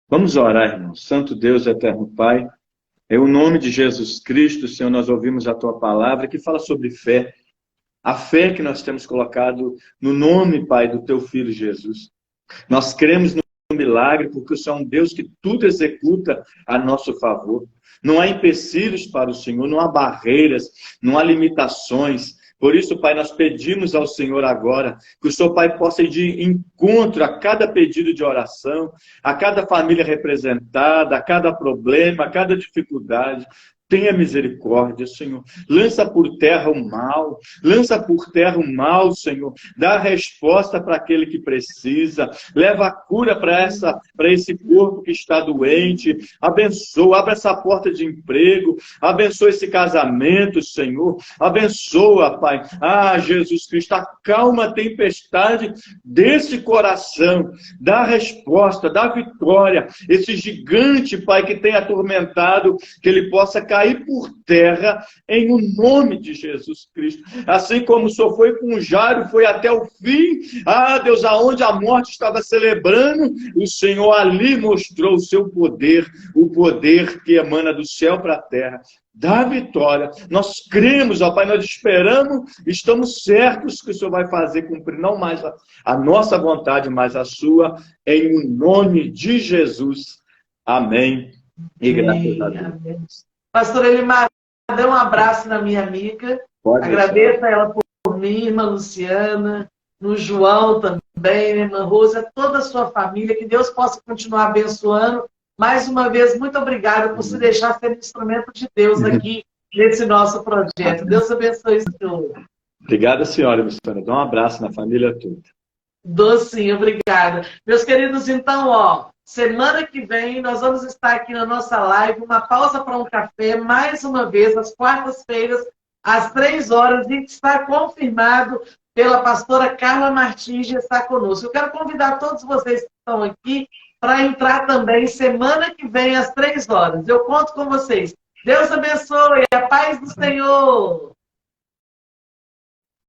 Vamos orar, irmão. Santo Deus, eterno Pai, em o nome de Jesus Cristo, Senhor, nós ouvimos a Tua palavra que fala sobre fé. A fé que nós temos colocado no nome, Pai, do Teu Filho Jesus. Nós cremos no milagre porque o Senhor é um Deus que tudo executa a nosso favor. Não há empecilhos para o Senhor, não há barreiras, não há limitações. Por isso, Pai, nós pedimos ao Senhor agora que o Senhor, Pai, possa ir de encontro a cada pedido de oração, a cada família representada, a cada problema, a cada dificuldade. Tenha misericórdia, Senhor. Lança por terra o mal. Lança por terra o mal, Senhor. Dá a resposta para aquele que precisa. Leva a cura para esse corpo que está doente. Abençoa. Abre essa porta de emprego. Abençoa esse casamento, Senhor. Abençoa, Pai. Ah, Jesus Cristo, acalma a tempestade desse coração. Dá a resposta, dá a vitória. Esse gigante, Pai, que tem atormentado, que ele possa cair por terra em o nome de Jesus Cristo. Assim como o Senhor foi com Jairo, foi até o fim. Ah, Deus, aonde a morte estava celebrando, o Senhor ali mostrou o seu poder, o poder que emana do céu para a terra. Dá vitória. Nós cremos, ó Pai, nós esperamos, estamos certos que o Senhor vai fazer cumprir não mais a nossa vontade, mas a sua, em o nome de Jesus. Amém. E graças a Deus. Pastor Elimar, dê um abraço na minha amiga. Agradeça ela por mim, irmã Luciana, no João também, irmã Rosa, toda a sua família. Que Deus possa continuar abençoando. Mais uma vez, muito obrigada por se deixar ser instrumento de Deus aqui nesse nosso projeto. Deus abençoe o senhor. Obrigada, senhora Luciana. Dá um abraço na família toda. Dou sim, obrigada. Meus queridos, então, ó, semana que vem nós vamos estar aqui na nossa live, uma pausa para um café, mais uma vez, às quartas-feiras, às 3 horas, e está confirmado pela pastora Carla Martins de estar conosco. Eu quero convidar todos vocês que estão aqui para entrar também semana que vem, às 3 horas. Eu conto com vocês. Deus abençoe, a paz do Senhor.